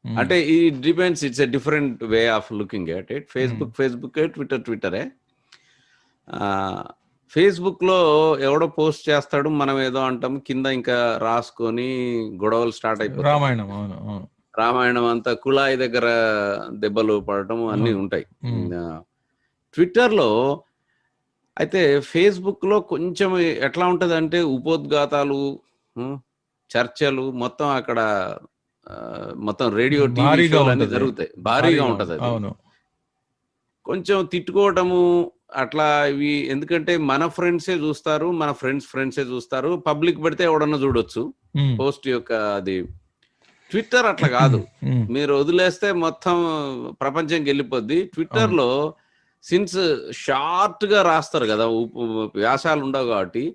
అంటే ఈ depends, it's a different way of looking at it. Facebook ట్విట్టరే. ఫేస్బుక్లో ఎవడో పోస్ట్ చేస్తాడు, మనం ఏదో అంటాం, కింద ఇంకా రాసుకొని గొడవలు స్టార్ట్ అయిపోతాయి. రామాయణం అంతా కుళాయి దగ్గర దెబ్బలు పడటం అన్నీ ఉంటాయి. ట్విట్టర్లో అయితే, ఫేస్బుక్లో కొంచెం ఎట్లా ఉంటుంది అంటే, ఉపోద్ఘాతాలు, చర్చలు మొత్తం అక్కడ మొత్తం రేడియో, టీవీ షోలు అన్ని జరుగుతాయి. భారీగా ఉంటుంది అది. కొంచెం తిట్టుకోవటము అట్లా ఇవి. ఎందుకంటే మన ఫ్రెండ్సే చూస్తారు, మన ఫ్రెండ్సే చూస్తారు. పబ్లిక్ పెడితే ఎవడన్నా చూడొచ్చు పోస్ట్ యొక్క అది. ట్విట్టర్ అట్లా కాదు. మీరు వదిలేస్తే మొత్తం ప్రపంచంకి వెళ్ళిపోద్ది. ట్విట్టర్లో సిన్స్ షార్ట్ గా రాస్తారు కదా, వ్యాసాలు ఉండవు కాబట్టి,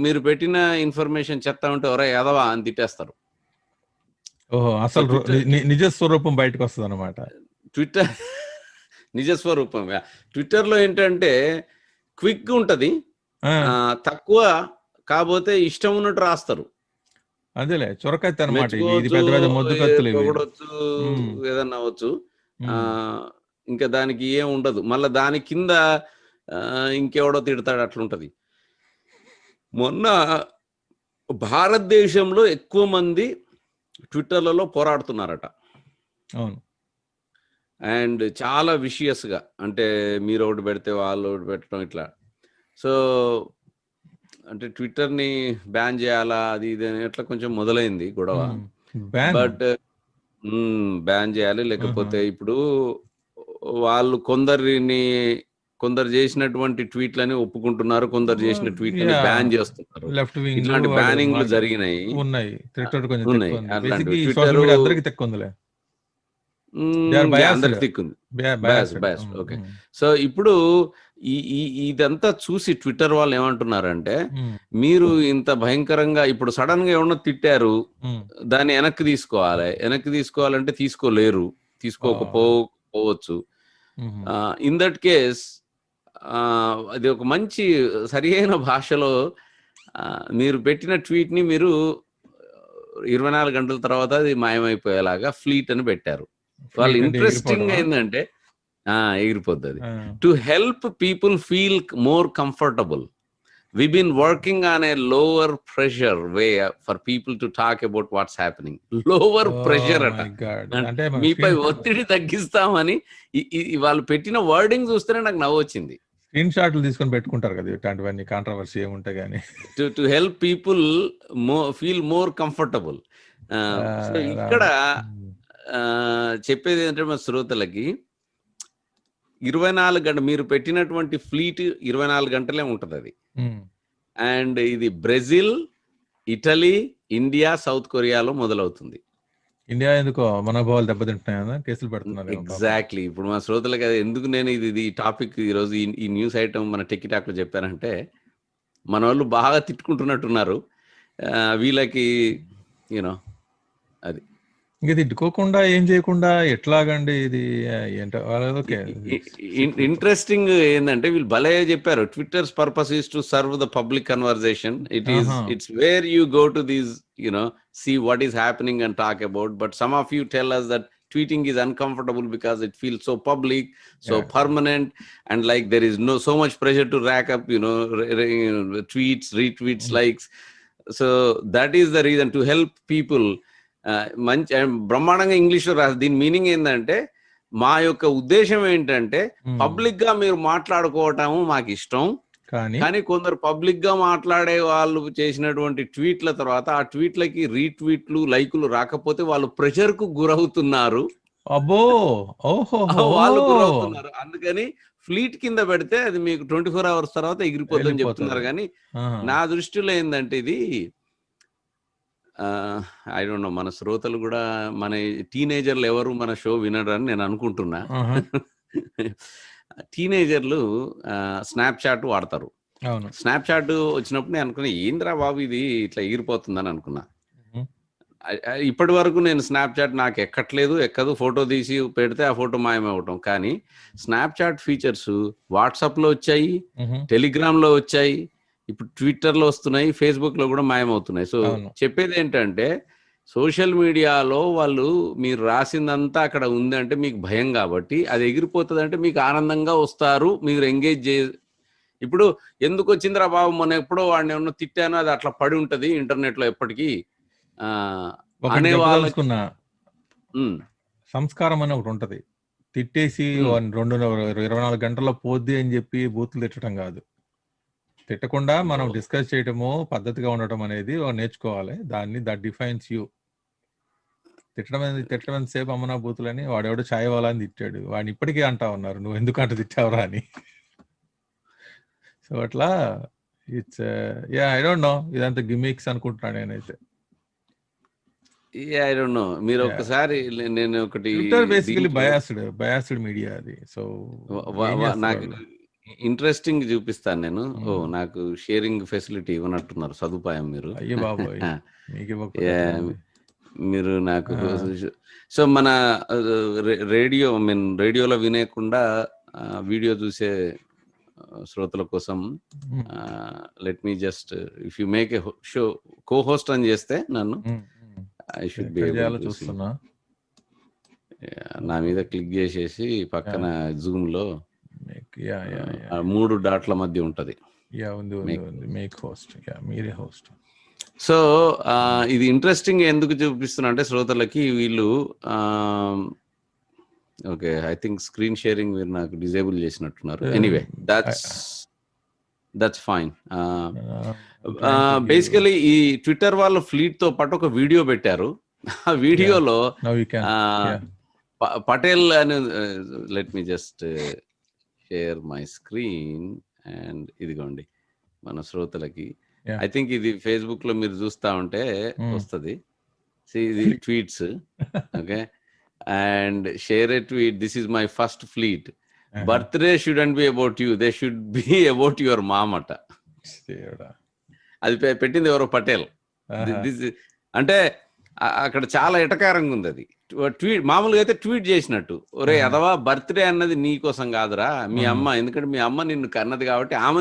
మీరు పెట్టిన ఇన్ఫర్మేషన్ చెప్తా ఉంటే ఎవరో ఎదవా అని తిట్టేస్తారు. ఓహో, అసలు నిజస్వరూపం బయటకు వస్తుంది అన్నమాట. ట్విట్టర్ నిజస్వరూపం. ట్విట్టర్లో ఏంటంటే క్విక్ ఉంటది, తక్కువ కాకపోతే ఇష్టం ఉన్నట్టు రాస్తారు. అదేలే చొరకత్తి అన్నమాట. ఏదన్నా అవ్వచ్చు. ఇంకా దానికి ఏం ఉండదు. మళ్ళీ దాని కింద ఇంకెవడో తిడతాడు, అట్లుంటది. మొన్న భారతదేశంలో ఎక్కువ మంది ట్విట్టర్లలో పోరాడుతున్నారట. అవును. అండ్ చాలా విషియస్గా, అంటే మీరు ఒకటి పెడితే వాళ్ళు ఒకటి పెట్టడం ఇట్లా. సో అంటే ట్విట్టర్ని బ్యాన్ చేయాలా అది ఇది అని అట్లా కొంచెం మొదలైంది గొడవ. బ్యాన్ బట్ బ్యాన్ చేయాలి, లేకపోతే ఇప్పుడు వాళ్ళు కొందరు చేసినటువంటి ట్వీట్లని ఒప్పుకుంటున్నారు, కొందరు చేసిన ట్వీట్లని బ్యాన్ చేస్తున్నారు. లెఫ్ట్ వింగ్ ఇట్లాంటి బ్యానింగ్లు జరిగినాయి, ఉన్నాయి. ట్విట్టర్ కొంచెం ఉన్నాయి. తక్కువ ఉంది. అట్లాంటివి బేసిక్లీ ట్విట్టర్ సోషల్ మీడియా అందరికీ తక్కువ ఉందిలే. అందరికి తిక్కుంది. Biased. ఓకే. సో ఇప్పుడు ఇదంతా చూసి ట్విట్టర్ వాళ్ళు ఏమంటున్నారంటే, మీరు ఇంత భయంకరంగా ఇప్పుడు సడన్ గా ఎవరన్నా తిట్టారు, దాన్ని వెనక్కి తీసుకోవాలంటే తీసుకోలేరు, తీసుకోకపోవచ్చు. ఇన్ దట్ కేస్ అది ఒక మంచి సరియైన భాషలో మీరు పెట్టిన ట్వీట్ ని మీరు 24 గంటల తర్వాత అది మాయమైపోయేలాగా ఫ్లీట్ అని పెట్టారు. వాళ్ళు ఇంట్రెస్టింగ్ ఏంటంటే ఎగిరిపోద్ది అది. To help people feel more comfortable, we been working on a lower pressure way for people to talk about what's happening. Lower pressure అట, అంటే మీపై ఒత్తిడి తగ్గిస్తామని వాళ్ళు పెట్టిన వర్డింగ్ చూస్తేనే నాకు నవ్వు వచ్చింది. స్క్రీన్ షాట్లు తీసుకొని పెట్టుకుంటారు కదా ఇట్లాంటివన్నీ, కాంట్రవర్సీ ఏముంటాయి కానీ to help people feel more comfortable. So ఇక్కడ చెప్పేది ఏంటంటే మా శ్రోతలకి, 24 గంటలు మీరు పెట్టినటువంటి ఫ్లీట్ 24 గంటలే ఉంటుంది అది. అండ్ ఇది బ్రెజిల్, ఇటలీ, ఇండియా, సౌత్ కొరియాలో మొదలవుతుంది. ఇండియా ఎందుకో మనోభావాలు దెబ్బతింటున్నాయా, కేసులు పెడుతున్నారు. ఎగ్జాక్ట్లీ. ఇప్పుడు మా శ్రోతలకి అది ఎందుకు నేను ఇది టాపిక్ ఈరోజు ఈ న్యూస్ ఐటమ్ మన టెక్కిటాక్ లో చెప్పానంటే, మన వాళ్ళు బాగా తిట్టుకుంటున్నట్టున్నారు. వీళ్ళకి యూనో అది ఇంకా తిట్టుకోకుండా ఏం చేయకుండా ఎట్లాగండి ఇది ఏంటో. ఓకే, ఇంట్రెస్టింగ్ ఏంటంటే వీళ్ళు భలే చెప్పారు, tweeters purpose is to serve the public conversation. It's where you go to these see what is happening and talk about, but some of you tell us that tweeting is uncomfortable because it feels so public, so permanent, and like there is so much pressure to rack up tweets, retweets, likes. So that is the reason, to help people. మంచి బ్రహ్మాండంగా English లో రాసి దీని meaning ఏంటంటే, మా యొక్క ఉద్దేశం ఏంటంటే పబ్లిక్ గా మీరు మాట్లాడుకోవటము మాకు ఇష్టం, కానీ కొందరు పబ్లిక్ గా మాట్లాడే వాళ్ళు చేసినటువంటి ట్వీట్ల తర్వాత ఆ ట్వీట్లకి రీట్వీట్లు, లైకులు రాకపోతే వాళ్ళు ప్రెషర్ కు గురవుతున్నారు. వాళ్ళు గురవుతున్నారు. అందుకని ఫ్లీట్ కింద పెడితే అది మీకు 24 hours తర్వాత ఎగిరిపోతుందని చెప్తున్నారు. కానీ నా దృష్టిలో ఏంటంటే ఇది ఐ డోంట్ నో, మన శ్రోతలు కూడా, మన టీనేజర్లు ఎవరు మన షో వినరని నేను అనుకుంటున్నా. టీనేజర్లు స్నాప్చాట్ వాడతారు. స్నాప్చాట్ వచ్చినప్పుడు నేను అనుకున్నా, ఏంద్రా బాబు ఇది ఇట్లా ఎగిరిపోతుందని అనుకున్నా. ఇప్పటి వరకు నేను స్నాప్చాట్ నాకు ఎక్కదు, ఫోటో తీసి పెడితే ఆ ఫోటో మాయమవటం. కానీ స్నాప్చాట్ ఫీచర్స్ వాట్సాప్ లో వచ్చాయి, టెలిగ్రామ్ లో వచ్చాయి, ఇప్పుడు ట్విట్టర్ లో వస్తున్నాయి, ఫేస్బుక్ లో కూడా మాయమవుతున్నాయి. సో చెప్పేది ఏంటంటే, సోషల్ మీడియాలో వాళ్ళు మీరు రాసిందంతా అక్కడ ఉందంటే మీకు భయం కాబట్టి, అది ఎగిరిపోతుంది అంటే మీకు ఆనందంగా వస్తారు, మీరు ఎంగేజ్ ఇప్పుడు ఎందుకు వచ్చిందిరా బాబు, మొన్న ఎప్పుడో వాడిని ఏమన్నా తిట్టాను, అది అట్లా పడి ఉంటది ఇంటర్నెట్ లో ఎప్పటికీ అనే వాళ్ళకు సంస్కారం అని ఒకటి ఉంటది. తిట్టేసి 24 గంటల్లో పోద్ది అని చెప్పి బూతులు తిట్టడం కాదు. తిట్టకుండా మనం డిస్కస్ చేయటము, పద్ధతిగా ఉండటం అనేది నేర్చుకోవాలి. That defines you. తిట్టడం సేపు అమ్మనా బూతులని, వాడెవడో ఛాయ్ వాళ్ళ అని తిట్టాడు, వాడిని ఇప్పటికీ అంటా ఉన్నారు నువ్వు ఎందుకు అంట తిట్టావురా అని. సో అట్లా ఇట్స్ ఐ డోంట్ నో, ఇదంతా గిమిక్స్ అనుకుంటున్నాను నేనైతే. ఐ డోంట్ నో, మీరు ఒకసారి నేను ఒకటి బేసికలీ బయాస్డ్ మీడియా అది. సో నాకు ఇంట్రెస్టింగ్ చూపిస్తాను నేను. నాకు షేరింగ్ ఫెసిలిటీ ఇవ్వనట్టున్నారు, సదుపాయం మీరు. అయ్యో బాబోయ్, మీరు నాకు. సో మన రేడియోలో వినేకుండా వీడియో చూసే శ్రోతల కోసం let me just, if you make a show co-host అని చేస్తే నన్ను, I should be able to see. నా మీద క్లిక్ చేసేసి పక్కన జూమ్ లో 3 డాట్ల మధ్య ఉంటది, మేక్ హోస్ట్. మీరే హోస్ట్. సో ఇది ఇంట్రెస్టింగ్ ఎందుకు చూపిస్తున్నా అంటే శ్రోతలకి వీళ్ళు okay I think screen sharing మీరు నాకు డిజేబుల్ చేసినట్టున్నారు. Anyway that's fine. బేసికలీ ఈ ట్విట్టర్ వాళ్ళు ఫ్లీట్ తో పాటు ఒక వీడియో పెట్టారు. ఆ వీడియోలో పటేల్ అని let me just share my screen and ఇదిగోండి మన శ్రోతలకి. ఐ థింక్ ఇది ఫేస్బుక్ లో మీరు చూస్తా ఉంటే వస్తుంది. ఇది tweets. Okay and share a tweet. This is my first fleet. Birthday shouldn't be about you, they should be about your mom అట. అది పెట్టింది ఎవరో పటేల్. అంటే అక్కడ చాలా ఎటకారంగా ఉంది అది. ట్వీట్ మామూలుగా అయితే ట్వీట్ చేసినట్టు, ఒరే అదవా బర్త్డే అన్నది నీ కోసం కాదురా మీ అమ్మ, ఎందుకంటే మీ అమ్మ నిన్ను కన్నది కాబట్టి ఆమె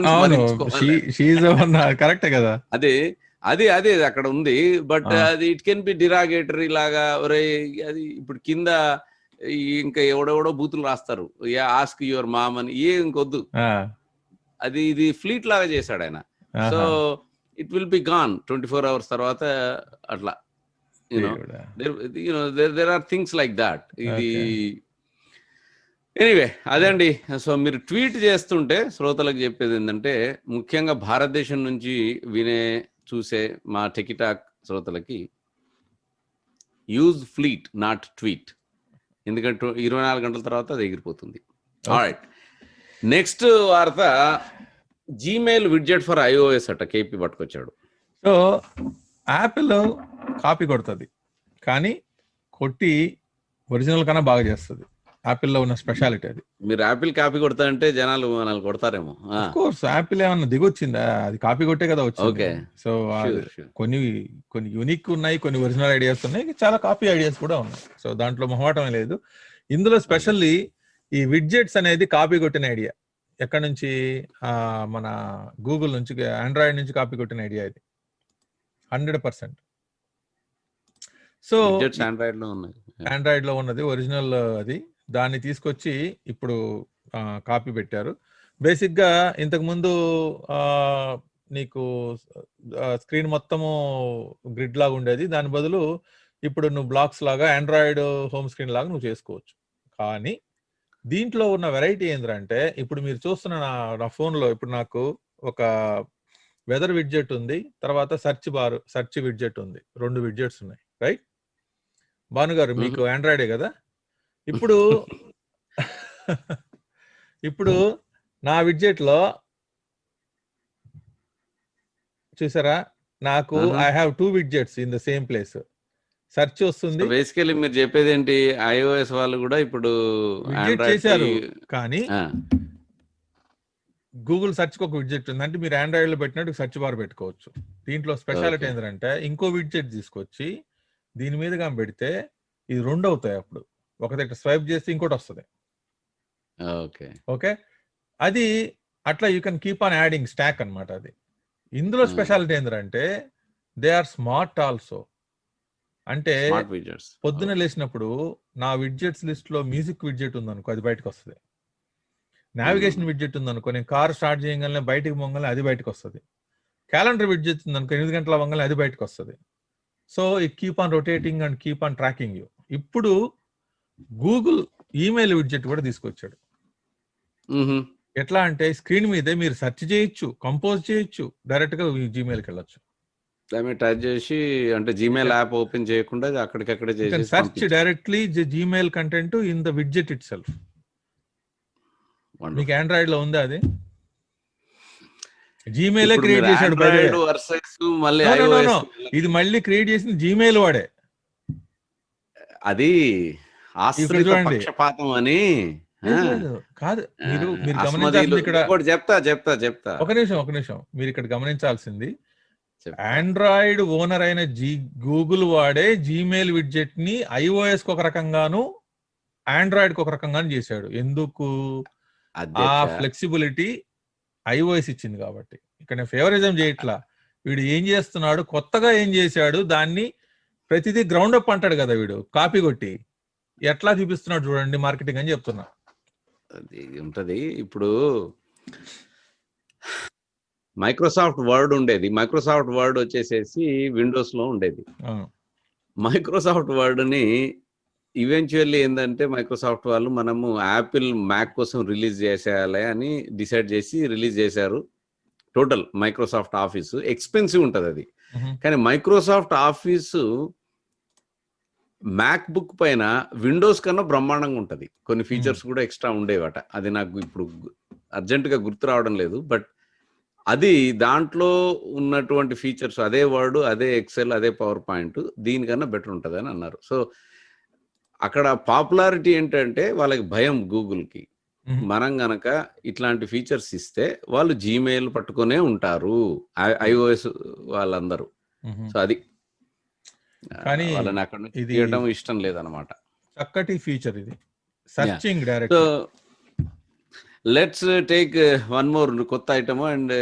కరెక్టే కదా. అది అక్కడ ఉంది. బట్ అది ఇట్ కెన్ బి డిరాగేటరీ లాగా. ఒరే అది ఇప్పుడు కింద ఇంకా ఎవడెవడో బూతులు రాస్తారు, ఆస్క్ యువర్ మామ్ అని. ఇంకొద్దు, అది ఇది ఫ్లీట్ లాగా చేశాడు ఆయన. So it will be gone 24 hours తర్వాత అట్లా. there are things like that. ఇది ఎనీవే అదండి. సో మీరు ట్వీట్ చేస్తుంటే శ్రోతలకు చెప్పేది ఏంటంటే, ముఖ్యంగా భారతదేశం నుంచి చూసే మా టెకిటాక్ శ్రోతలకి, యూజ్ ఫ్లీట్ నాట్ ట్వీట్. ఎందుకంటే 24 గంటల తర్వాత అది ఎగిరిపోతుంది. ఆల్రైట్, నెక్స్ట్ వార్త, జీమెయిల్ విడ్జెట్ ఫర్ iOS అట కేపీ పట్టుకొచ్చాడు. సో యాపిల్ కాపీ కొడుతుంది, కానీ కొట్టి ఒరిజినల్ కన్నా బాగా చేస్తుంది. యాపిల్లో ఉన్న స్పెషాలిటీ అది. మీరు యాపిల్ కాపీ కొడతా అంటే జనాలు మనల్ని కొడతారేమో. కోర్స్ యాపిల్ ఏమన్నా దిగొచ్చిందా? అది కాపీ కొట్టే కదా వచ్చింది. సో కొన్ని యూనిక్ ఉన్నాయి, కొన్ని ఒరిజినల్ ఐడియాస్ ఉన్నాయి, చాలా కాపీ ఐడియాస్ కూడా ఉన్నాయి. సో దాంట్లో మొహమాటమే లేదు. ఇందులో స్పెషల్లీ ఈ విడ్జెట్స్ అనేది కాపీ కొట్టిన ఐడియా. ఎక్కడి నుంచి? మన గూగుల్ నుంచి, ఆండ్రాయిడ్ నుంచి కాపీ కొట్టిన ఐడియా ఇది 100%. సో ఆండ్రాయిడ్ లో ఉన్నది ఒరిజినల్. అది దాన్ని తీసుకొచ్చి ఇప్పుడు కాపీ పెట్టారు. బేసిక్ గా ఇంతకు ముందు నీకు స్క్రీన్ మొత్తము గ్రిడ్ లాగా ఉండేది, దాని బదులు ఇప్పుడు నువ్వు బ్లాక్స్ లాగా ఆండ్రాయిడ్ హోమ్ స్క్రీన్ లాగా నువ్వు చేసుకోవచ్చు. కానీ దీంట్లో ఉన్న వెరైటీ ఏంటంటే, ఇప్పుడు మీరు చూస్తున్న నా ఫోన్ లో ఇప్పుడు నాకు ఒక వెదర్ విడ్జెట్ ఉంది, తర్వాత సెర్చ్ విడ్జెట్ ఉంది. 2 విడ్జెట్స్ ఉన్నాయి, రైట్? భానుగారు మీకు ఆండ్రాయిడే కదా. ఇప్పుడు నా విడ్జెట్ లో చూసారా, నాకు I have 2 widgets in the same place. Search వస్తుంది. బేసికల్లీ మీరు చెప్పేది ఏంటి, iOS వాళ్ళు కూడా ఇప్పుడు చేశారు, కానీ గూగుల్ సెర్చ్ కి ఒక విడ్జెట్ ఉంది. అంటే మీరు ఆండ్రాయిడ్ లో పెట్టినట్టు సెర్చ్ బార్ పెట్టుకోవచ్చు. దీంట్లో స్పెషాలిటీ ఏంటంటే, ఇంకో విడ్జెట్ తీసుకొచ్చి దీని మీదుగా పెడితే ఇది 2 అవుతాయి. అప్పుడు ఒకటి స్వైప్ చేస్తే ఇంకోటి వస్తుంది. ఓకే, అది అట్లా you can keep on adding stock అన్నమాట. అది ఇందులో స్పెషాలిటీ ఏంటంటే, దే ఆర్ స్మార్ట్ ఆల్సో. అంటే పొద్దున లేచినప్పుడు నా విడ్జెట్స్ లిస్ట్ లో మ్యూజిక్ విడ్జెట్ ఉందనుకో, అది బయటకు వస్తుంది. నావిగేషన్ విడ్జెట్ ఉందనుకో, నేను కార్ స్టార్ట్ చేయగానే బయటకు పోగానే అది బయటకు వస్తుంది. క్యాలెండర్ విడ్జెట్ ఉందనుకో, 8 గంటల అవ్వగానే అది బయటకు వస్తుంది. So it keep on rotating and keep on tracking you. ఇప్పుడు గూగుల్ ఈమెయిల్ విడ్జెట్ కూడా తీసుకొచ్చాడు. ఎట్లా అంటే, స్క్రీన్ మీదే మీరు సెర్చ్ చేయొచ్చు, కంపోజ్ చేయొచ్చు, డైరెక్ట్ గా జీమెయిల్కి వెళ్ళొచ్చు. టచ్ చేసి, అంటే జీమెయిల్ యాప్ ఓపెన్ చేయకుండా అక్కడికక్కడే చేసి search directly Gmail content in the widget it self. మీకు ఆండ్రాయిడ్ లో ఉందా అది? జీమెయిల్ క్రియేట్ చేశాడు. ఇది మళ్ళీ క్రియేట్ చేసింది జీమెయిల్ వాడే. అది పక్షపాతం అని కాదు. మీరు గమనించాల్సింది ఇక్కడ, చెప్తా ఒక నిమిషం. మీరు ఇక్కడ గమనించాల్సింది, ఆండ్రాయిడ్ ఓనర్ అయిన గూగుల్ వాడే జీమెయిల్ విడ్జెట్ ని iOS కి ఒక రకంగాను ఆండ్రాయిడ్ కి ఒక రకంగాను చేశాడు. ఎందుకు? ఆ ఫ్లెక్సిబిలిటీ iOS ఇచ్చింది కాబట్టి. ఇక్కడ ఫేవరిజం చేయట్లా. వీడు ఏం చేస్తున్నాడు, కొత్తగా ఏం చేశాడు, దాన్ని ప్రతిదీ గ్రౌండ్ అప్ అంటాడు కదా వీడు, కాపీ కొట్టి ఎట్లా చూపిస్తున్నాడు చూడండి మార్కెటింగ్ అని చెప్తున్నా. అది ఉంటది. ఇప్పుడు మైక్రోసాఫ్ట్ వర్డ్ ఉండేది. మైక్రోసాఫ్ట్ వర్డ్ వచ్చేసేసి విండోస్ లో ఉండేది. అవును. మైక్రోసాఫ్ట్ వర్డ్ ని ఈవెంచువల్లీ ఏంటంటే మైక్రోసాఫ్ట్ వాళ్ళు మనము యాపిల్ మ్యాక్ కోసం రిలీజ్ చేసేయాలి అని డిసైడ్ చేసి రిలీజ్ చేశారు. టోటల్ మైక్రోసాఫ్ట్ ఆఫీస్ ఎక్స్పెన్సివ్ ఉంటుంది అది. కానీ మైక్రోసాఫ్ట్ ఆఫీస్ మ్యాక్ బుక్ పైన విండోస్ కన్నా బ్రహ్మాండంగా ఉంటుంది. కొన్ని ఫీచర్స్ కూడా ఎక్స్ట్రా ఉండేవట. అది నాకు ఇప్పుడు అర్జెంటుగా గుర్తు రావడం లేదు. బట్ అది దాంట్లో ఉన్నటువంటి ఫీచర్స్ అదే వర్డ్, అదే ఎక్సెల్, అదే పవర్ పాయింట్ దీనికన్నా బెటర్ ఉంటుంది అని అన్నారు. సో అక్కడ పాపులారిటీ ఏంటంటే వాళ్ళకి భయం గూగుల్కి. మనం గనక ఇట్లాంటి ఫీచర్స్ ఇస్తే వాళ్ళు జీమెయిల్ పట్టుకునే ఉంటారు iOS వాళ్ళందరూ. సో అది కానీ వాళ్ళని అక్కడ నుంచి ఇది తీయడం ఇష్టం లేదనమాట. చక్కటి ఫీచర్ ఇది, searching direct. So let's take one more కొత్త ఐటమ్ అండ్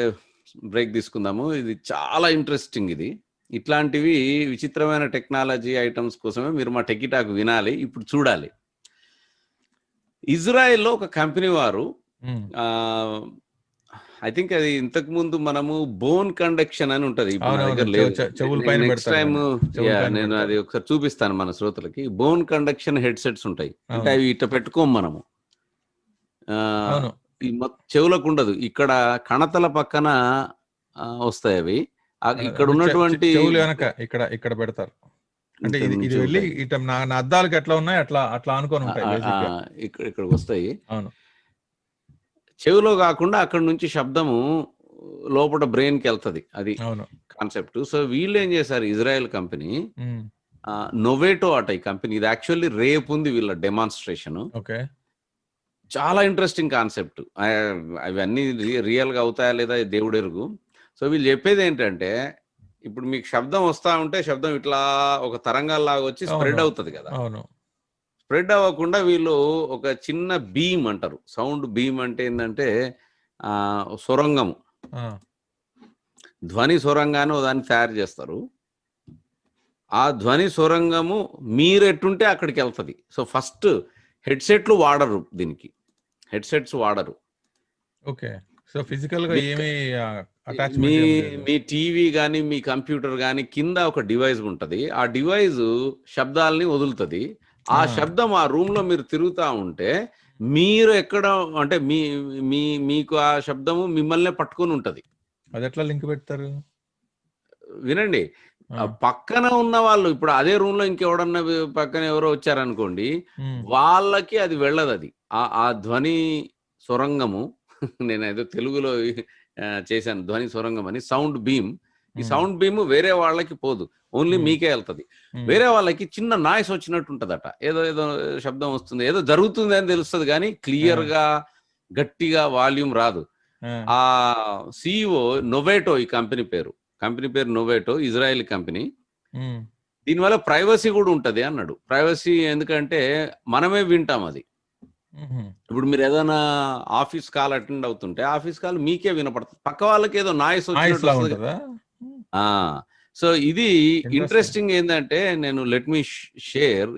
బ్రేక్ తీసుకుందాము. ఇది చాలా ఇంట్రెస్టింగ్. ఇది ఇట్లాంటివి విచిత్రమైన టెక్నాలజీ ఐటమ్స్ కోసమే మీరు మా టెకిటాక్ వినాలి. ఇప్పుడు చూడాలి. ఇజ్రాయెల్లో ఒక కంపెనీ వారు ఐ థింక్ అది ఇంతకు ముందు మనము బోన్ కండక్షన్ అని ఉంటది, ఇప్పుడు నా దగ్గర లేదు. నెక్స్ట్ టైం నేను అది ఒకసారి చూపిస్తాను మన శ్రోతలకి. బోన్ కండక్షన్ హెడ్ సెట్స్ ఉంటాయి. అంటే అవి ఇట్లా పెట్టుకోము మనము, చెవులకు ఉండదు, ఇక్కడ కణతల పక్కన వస్తాయి అవి. ఇక్కడ ఉన్నటువంటి ఇక్కడ ఇక్కడ పెడతారు. అంటే ఇది వెళ్ళి ఇట్లా నా అద్దాలకు ఎట్లా ఉన్నాయి అట్లా అట్లా అనుకొని ఉంటాయి. ఇక్కడికి వస్తాయి. అవును, చెవిలో కాకుండా అక్కడ నుంచి శబ్దము లోపల బ్రెయిన్ కి వెళ్తుంది. అది కాన్సెప్ట్. సో వీళ్ళు ఏం చేశారు, ఇజ్రాయెల్ కంపెనీ నోవేటో అట ఈ కంపెనీ. ఇది యాక్చువల్లీ రేపు ఉంది వీళ్ళ డెమాన్స్ట్రేషన్. చాలా ఇంట్రెస్టింగ్ కాన్సెప్ట్. అవన్నీ రియల్ గా అవుతాయా లేదా దేవుడు ఎరుగు. సో వీళ్ళు చెప్పేది ఏంటంటే, ఇప్పుడు మీకు శబ్దం వస్తా ఉంటే శబ్దం ఇట్లా ఒక తరంగాల్లాగా వచ్చి స్ప్రెడ్ అవుతుంది కదా. స్ప్రెడ్ అవ్వకుండా వీళ్ళు ఒక చిన్న బీమ్ అంటారు. సౌండ్ బీమ్ అంటే ఏంటంటే సొరంగము, ధ్వని సొరంగాన్ని దాన్ని తయారు చేస్తారు. ఆ ధ్వని సొరంగము మీరు ఎట్టుంటే అక్కడికి వెళ్తుంది. సో ఫస్ట్ హెడ్సెట్లు వాడరు, దీనికి హెడ్సెట్స్ వాడరు. ఓకే. సో ఫిజికల్ గా ఏమీ మీ టీవీ కానీ మీ కంప్యూటర్ కానీ కింద ఒక డివైస్ ఉంటుంది. ఆ డివైస్ శబ్దాలని వదులుతుంది. ఆ శబ్దం ఆ రూమ్ లో మీరు తిరుగుతా ఉంటే మీరు ఎక్కడ అంటే మీకు ఆ శబ్దము మిమ్మల్ని పట్టుకొని ఉంటది. అది ఎట్లా లింక్ పెడతారు వినండి. పక్కన ఉన్న వాళ్ళు ఇప్పుడు అదే రూమ్ లో ఇంకెవడన్నా పక్కన ఎవరో వచ్చారనుకోండి, వాళ్ళకి అది వెళ్ళదు. అది ఆ ధ్వని సొరంగము, నేను ఏదో తెలుగులో చేశాను, ధ్వని సొరంగం అని, సౌండ్ బీమ్. ఈ సౌండ్ బీమ్ వేరే వాళ్ళకి పోదు, ఓన్లీ మీకే వెళ్తుంది. వేరే వాళ్ళకి చిన్న నాయిస్ వచ్చినట్టు ఉంటదట, ఏదో ఏదో శబ్దం వస్తుంది, ఏదో జరుగుతుంది అని తెలుస్తుంది, కానీ క్లియర్ గా గట్టిగా వాల్యూమ్ రాదు. ఆ సిఇఓ నోవేటో, ఈ కంపెనీ పేరు నోవేటో, ఇజ్రాయెల్ కంపెనీ. దీనివల్ల ప్రైవసీ కూడా ఉంటది అన్నాడు. ప్రైవసీ ఎందుకంటే మనమే వింటాం అది. ఇప్పుడు మీరు ఏదైనా ఆఫీస్ కాల్ అటెండ్ అవుతుంటే ఆఫీస్ కాల్ మీకే వినపడుతుంది, పక్క వాళ్ళకి ఏదో నాయిస్ వచ్చినట్టు. సో ఇది ఇంట్రెస్టింగ్ ఏంటంటే, నేను లెట్ మీ షేర్,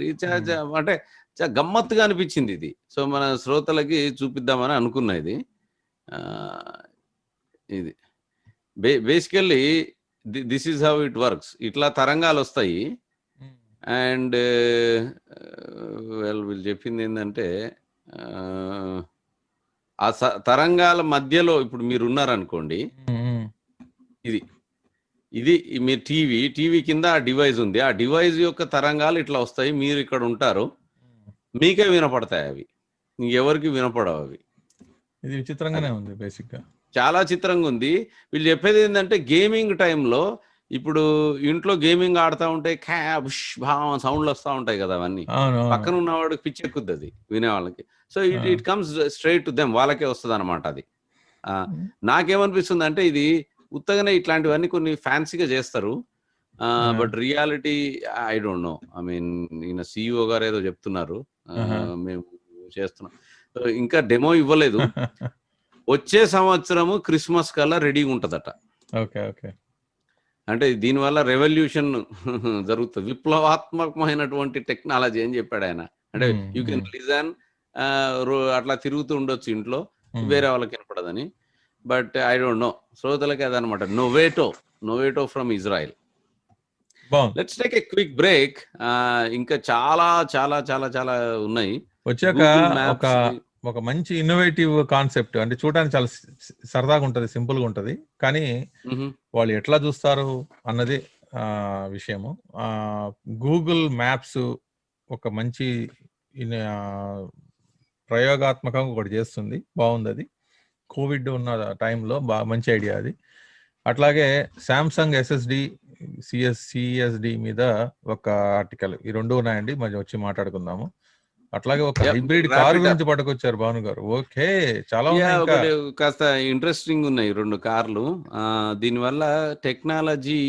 అంటే చాలా గమ్మత్తుగా అనిపించింది ఇది. సో మన శ్రోతలకి చూపిద్దామని అనుకున్నా. ఇది basically this is how it works. ఇట్లా తరంగాలు వస్తాయి. అండ్ వీళ్ళు చెప్పింది ఏంటంటే, ఆ తరంగాల మధ్యలో ఇప్పుడు మీరు ఉన్నారనుకోండి, ఇది మీరు టీవీ కింద ఆ డివైస్ ఉంది, ఆ డివైస్ యొక్క తరంగాలు ఇట్లా వస్తాయి, మీరు ఇక్కడ ఉంటారు, మీకే వినపడతాయి అవి, ఇంకెవరికి వినపడవు అవి. ఇది విచిత్రంగానే ఉంది, బేసిక్ గా చాలా చిత్రంగా ఉంది. వీళ్ళు చెప్పేది ఏంటంటే, గేమింగ్ టైంలో ఇప్పుడు ఇంట్లో గేమింగ్ ఆడుతూ ఉంటే సౌండ్లు వస్తూ ఉంటాయి కదా, అవన్నీ పక్కన ఉన్నవాడికి పిచ్చి ఎక్కుద్ది అది వినేవాళ్ళకి. So it comes straight to them, వాళ్ళకే వస్తుంది అనమాట అది. నాకేమనిపిస్తుంది అంటే, ఇది ఉత్తగానే ఇట్లాంటివన్నీ కొన్ని ఫ్యాన్సీగా చేస్తారు, but reality I don't know. I mean ఈయన సిఇఓ గారు ఏదో చెప్తున్నారు, మేము చేస్తున్నాం, ఇంకా డెమో ఇవ్వలేదు. వచ్చే సంవత్సరము క్రిస్మస్ కల్లా రెడీగా ఉంటదట. అంటే దీనివల్ల రెవల్యూషన్ జరుగుతుంది, విప్లవాత్మకమైనటువంటి టెక్నాలజీ అని చెప్పాడు ఆయన. అంటే యూ కెన్ లిజన్, అట్లా తిరుగుతూ ఉండొచ్చు ఇంట్లో, వేరే వాళ్ళకి వినపడదని. But I don't know. శ్రోతలకి అదనమాట. Noveto from Israel. బాగుంది. Let's take a quick break. ఇంకా చాలా చాలా చాలా చాలా ఉన్నాయి. వచ్చాక Google Maps ఒక మంచి ఇన్నోవేటివ్ కాన్సెప్ట్, అంటే చూడడానికి చాలా సరదాగా ఉంటది, సింపుల్ గా ఉంటది, కానీ వాళ్ళు ఎట్లా చూస్తారు అన్నది విషయము. గూగుల్ మ్యాప్స్ ఒక మంచి ప్రయోగాత్మకంగా ఒకటి చేస్తుంది, బాగుంది అది. కోవిడ్ ఉన్న టైంలో మంచి ఐడియా అది. అట్లాగే సామ్సంగ్ సిఎస్డి మీద ఒక ఆర్టికల్, ఈ రెండు ఉన్నాయండి, మరి వచ్చి మాట్లాడుకుందాము. అట్లాగే ఒక హైబ్రిడ్ కారు గురించి పట్టుకొచ్చారు భాను గారు. ఓకే, చాలా ఉన్నాయి, కాస్త ఇంట్రెస్టింగ్ ఉన్నాయి 2 కార్లు. దీనివల్ల టెక్నాలజీ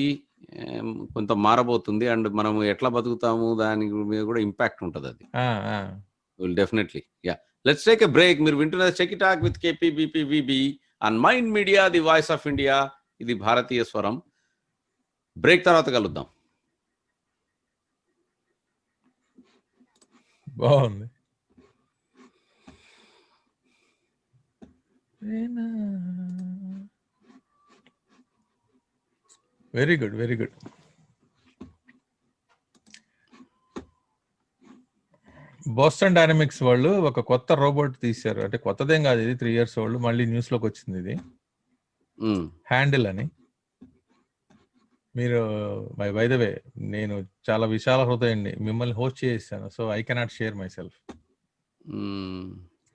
కొంత మారబోతుంది అండ్ మనం ఎట్లా బతుకుతాము దాని మీద కూడా ఇంపాక్ట్ ఉంటుంది. అది will definitely. Ya, let's take a break. మీరు వింటున్నది check it talk with KPBPVB on mind media, the voice of India. ఇది భారతీయ స్వరం. బ్రేక్ తర్వాత కలుద్దాం. బాగుంది. Very good, very good. Boston Dynamics వాళ్ళు ఒక కొత్త రోబోట్ తీశారు. అంటే కొత్తదేం కాదు, ఇది 3 years ఓల్డ్. మళ్ళీ న్యూస్ లోకి వచ్చింది ఇది. హ్యాండిల్ అని. మీరు బై ద వే, నేను చాలా విశాల హృదయాన్ని, మిమ్మల్ని హోస్ట్ చేస్తాను. So I cannot share my self.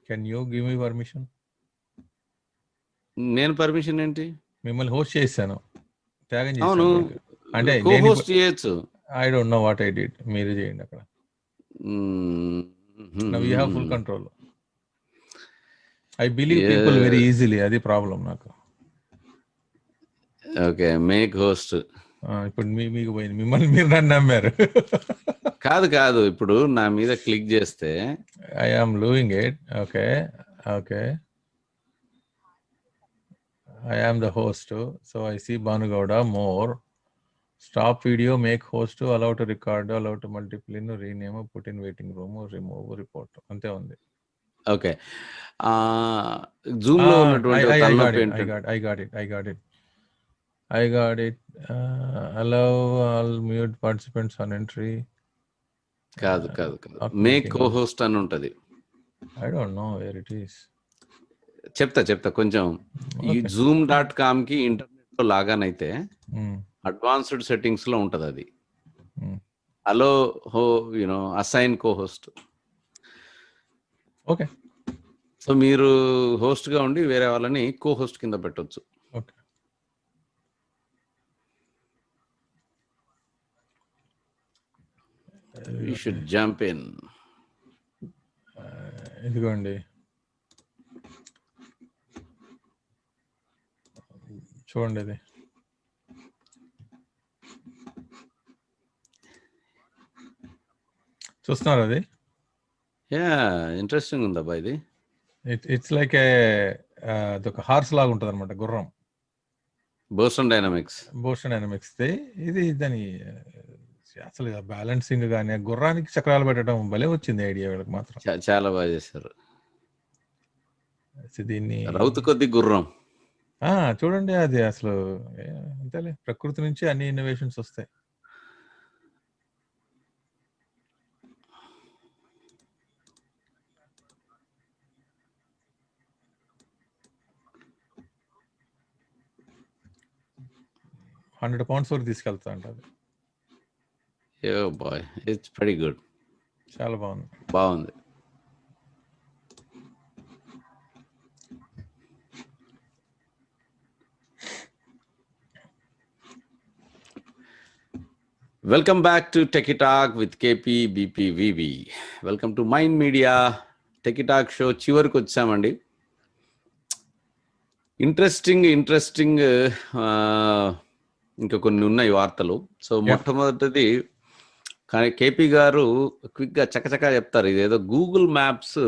Can you give me permission? నేను పర్మిషన్ ఏంటి? మిమ్మల్ని హోస్ట్ చేశాను, త్యాగం చేశాను. అంటే I don't know what I did. మీరు చేయండి అక్కడ. Now you have full control. I believe people very easily, అది ప్రాబ్లం నాకు. Okay, make host. ఇప్పుడు మీకు పోయింది, మిమ్మల్ని మీరు నన్ను నమ్మారు. కాదు, ఇప్పుడు నా మీద క్లిక్ చేస్తే I am doing it. Okay, I am the host, so I see Bhanu Gowda more. Stop video, make host, allow to record, allow to multiple, rename, put in waiting room, remove, report. Ante undi. Okay. Zoom lo unnatuvanti I got it. Allow all mute participants on entry. Kaadu. Make co-host అని ఉంటది. I don't know where it is. చెప్తా కొంచెం. ఈ zoom.com కి internet లో log on అయితే advanced settings లో ఉంటది అది. అలో అసైన్ కో-హోస్ట్. ఓకే, సో మీరు హోస్ట్ గా ఉండి వేరే వాళ్ళని కో-హోస్ట్ కింద పెట్టొచ్చు. Okay, you should jump in. ఇదిగోండి, చూడండి, ఇది చూస్తున్నారు? అది ఇంట్రెస్టింగ్ ఉందబ్బా ఇది. ఇట్స్ లైక్ ఒక హార్స్ లాగా ఉంటుంది అనమాట, గుర్రం. బోస్టన్ డైనమిక్స్ ఇది దాని అసలు బ్యాలెన్సింగ్ కానీ గుర్రానికి చక్రాలు పెట్టడం భలే వచ్చింది ఐడియా వీళ్ళకి మాత్రం. చాలా బాగా చేశారు దీన్ని. రౌతు కొద్ది గుర్రం. చూడండి, అది అసలు అంతేలే, ప్రకృతి నుంచి అన్ని ఇన్నోవేషన్స్ వస్తాయి. £100 వరకు తీసుకెళ్తా అంటది. It's very good. చాలా బాగుంది. Welcome back to tech it talk with KPBPVB. Welcome to mind media tech it talk show చివరికి వచ్చామండి. ఇంట్రెస్టింగ్ ఇంకా కొన్ని ఉన్నాయి వార్తలు. సో మొట్టమొదటిది కేపీ గారు క్విక్ గా చకచకా చెప్తారు. ఇదేదో గూగుల్ మ్యాప్స్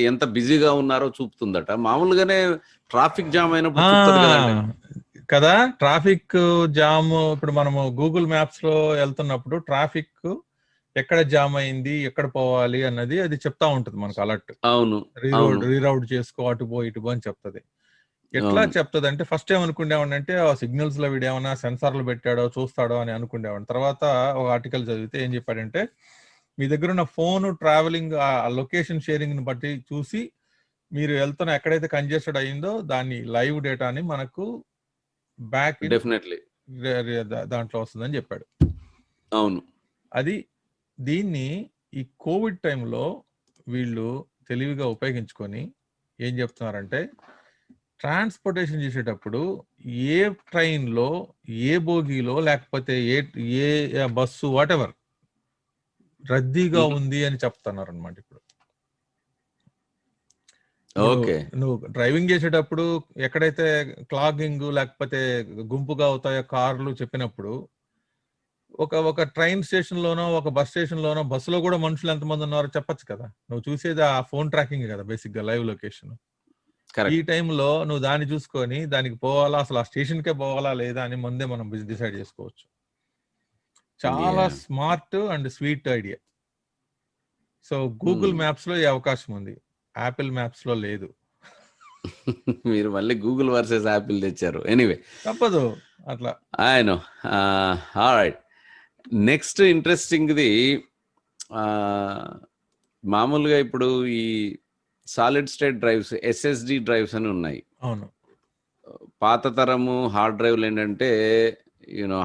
ఎంత బిజీగా ఉన్నారో చూపుతుందట. మామూలుగానే ట్రాఫిక్ జామ్ అయినప్పుడు చూపుతుంది కదా. ట్రాఫిక్ జామ్ ఇప్పుడు మనము గూగుల్ మ్యాప్స్ లో వెళ్తున్నప్పుడు ట్రాఫిక్ ఎక్కడ జామ్ అయింది, ఎక్కడ పోవాలి అన్నది అది చెప్తా ఉంటది మనకు అలర్ట్. అవును. రీరౌట్ చేసుకో, అటు పో ఇటు పో అని చెప్తది. ఎట్లా అవును. చెప్తది అంటే ఫస్ట్ ఏమనుకునేవాడిని అంటే ఆ సిగ్నల్స్ లో వీడేమన్నా సెన్సార్లు పెట్టాడో చూస్తాడో అని అనుకునేవాడిని. తర్వాత ఒక ఆర్టికల్ చదివితే ఏం చెప్పాడంటే మీ దగ్గర ఉన్న ఫోన్ ట్రావెలింగ్ ఆ లొకేషన్ షేరింగ్ ని బట్టి చూసి మీరు వెళ్తున్న ఎక్కడైతే కంజెస్టెడ్ అయిందో దాన్ని లైవ్ డేటాని మనకు బ్యాక్ ఇన్ డెఫినెట్లీ. దాంట్లో వస్తుందని చెప్పాడు. అవును. అది దీన్ని ఈ కోవిడ్ టైంలో వీళ్ళు తెలివిగా ఉపయోగించుకొని ఏం చెప్తున్నారంటే ట్రాన్స్పోర్టేషన్ చేసేటప్పుడు ఏ ట్రైన్లో, ఏ బోగీలో, లేకపోతే ఏ ఏ బస్సు వాటెవర్ రద్దీగా హుహు. ఉంది అని చెప్తున్నారు అనమాట. ఇప్పుడు ఓకే. నువ్వు డ్రైవింగ్ చేసేటప్పుడు ఎక్కడైతే క్లాగింగ్ లేకపోతే గుంపుగా అవుతాయో కార్లు చెప్పినప్పుడు ఒక ట్రైన్ స్టేషన్ లోనో, ఒక బస్ స్టేషన్ లోనో, బస్సులో కూడా మనుషులు ఎంతమంది ఉన్నారో చెప్పొచ్చు కదా. నువ్వు చూసేది ఆ ఫోన్ ట్రాకింగ్ కదా బేసిక్ గా, లైవ్ లొకేషన్. ఈ కరెక్ట్. టైంలో నువ్వు దాన్ని చూసుకొని దానికి పోవాలా, అసలు ఆ స్టేషన్ కే పోవాలా లేదా అని ముందే మనం డిసైడ్ చేసుకోవచ్చు. చాలా yeah! Smart and sweet idea. So Google హ్మ్. మ్యాప్స్ లో ఈ అవకాశం ఉంది, యాపిల్ మ్యాప్స్ లో లేదు. మీరు మళ్ళీ గూగుల్ వర్సెస్ యాపిల్ తెచ్చారు. ఎనీవే. తప్పదు అట్లా. I know. ఆల్రైట్. నెక్స్ట్ ఇంట్రెస్టింగ్‌ది మామూలుగా ఇప్పుడు ఈ solid state drives, SSD drives అని ఉన్నాయి. అవును. పాత తరము హార్డ్ డ్రైవ్‌లు ఏంటంటే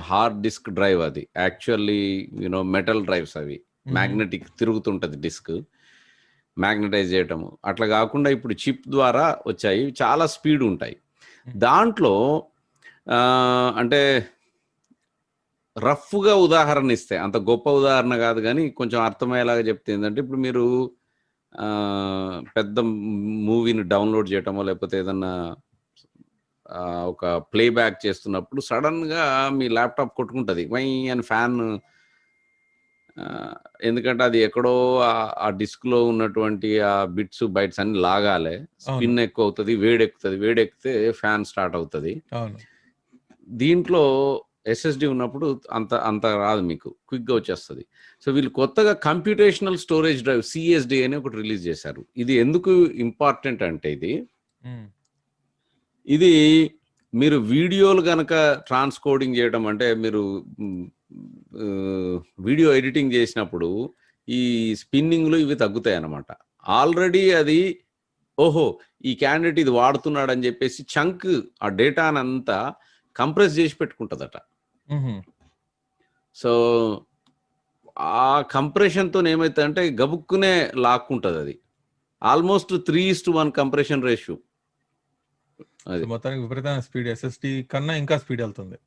హార్డ్ డిస్క్ డ్రైవ్ అది. యాక్చువల్లీ మెటల్ డ్రైవ్స్ అవి. మ్యాగ్నెటిక్ తిరుగుతుంటది డిస్క్. మ్యాగ్నెటైజ్ చేయటము. అట్లా కాకుండా ఇప్పుడు చిప్ ద్వారా వచ్చాయి. చాలా స్పీడ్ ఉంటాయి. దాంట్లో అంటే రఫ్‌గా ఉదాహరణ ఇస్తే, అంత గొప్ప ఉదాహరణ కాదు గానీ, కొంచెం అర్థమయ్యేలాగా చెప్తే ఏందంటే, ఇప్పుడు మీరు పెద్ద మూవీని డౌన్‌లోడ్ చేయటమో, లేకపోతే ఏదన్నా ఒక ప్లేబ్యాక్ చేస్తున్నప్పుడు సడెన్‌గా మీ ల్యాప్‌టాప్ కొట్టుకుంటది. వయ్ అని ఫ్యాన్. ఎందుకంటే అది ఎక్కడో ఆ డిస్క్‌లో ఉన్నటువంటి ఆ బిట్స్, బైట్స్ అన్నీ లాగాలే. అవును. స్పిన్ ఎక్కువవుతది, వేడెక్కుతది. వేడెక్కితే ఫ్యాన్ స్టార్ట్ అవుతది. అవును. దీంట్లో ఎస్ఎస్‌డి ఉన్నప్పుడు అంత అంత రాదు మీకు. క్విక్‌గా వచ్చేస్తది. సో, వీళ్ళు కొత్తగా కంప్యూటేషనల్ స్టోరేజ్ డ్రైవ్ సీఎస్‌డి అని ఒకటి రిలీజ్ చేశారు. ఇది ఎందుకు ఇంపార్టెంట్ అంటే ఇది మీరు వీడియోలు గనక ట్రాన్స్‌కోడింగ్ చేయడం అంటే మీరు వీడియో ఎడిటింగ్ చేసినప్పుడు ఈ స్పిన్నింగ్‌లు ఇవి తగ్గుతాయన్నమాట. ఆల్రెడీ అది ఓహో! ఈ క్యాండిడేట్ ఇది వాడుతున్నాడని చెప్పేసి చంక్ ఆ డేటానంతా కంప్రెస్ చేసి పెట్టుకుంటదట. సో, ఆ కంప్రెషన్‌తోని ఏమైతదంటే గబుక్కునే లాక్కుంటదది. Almost 3:1 compression ratio. సో అది. మొత్తానికి విపరీతమైన స్పీడ్, ఎస్ఎస్డి కన్నా ఇంకా స్పీడ్ వెళ్తుంది.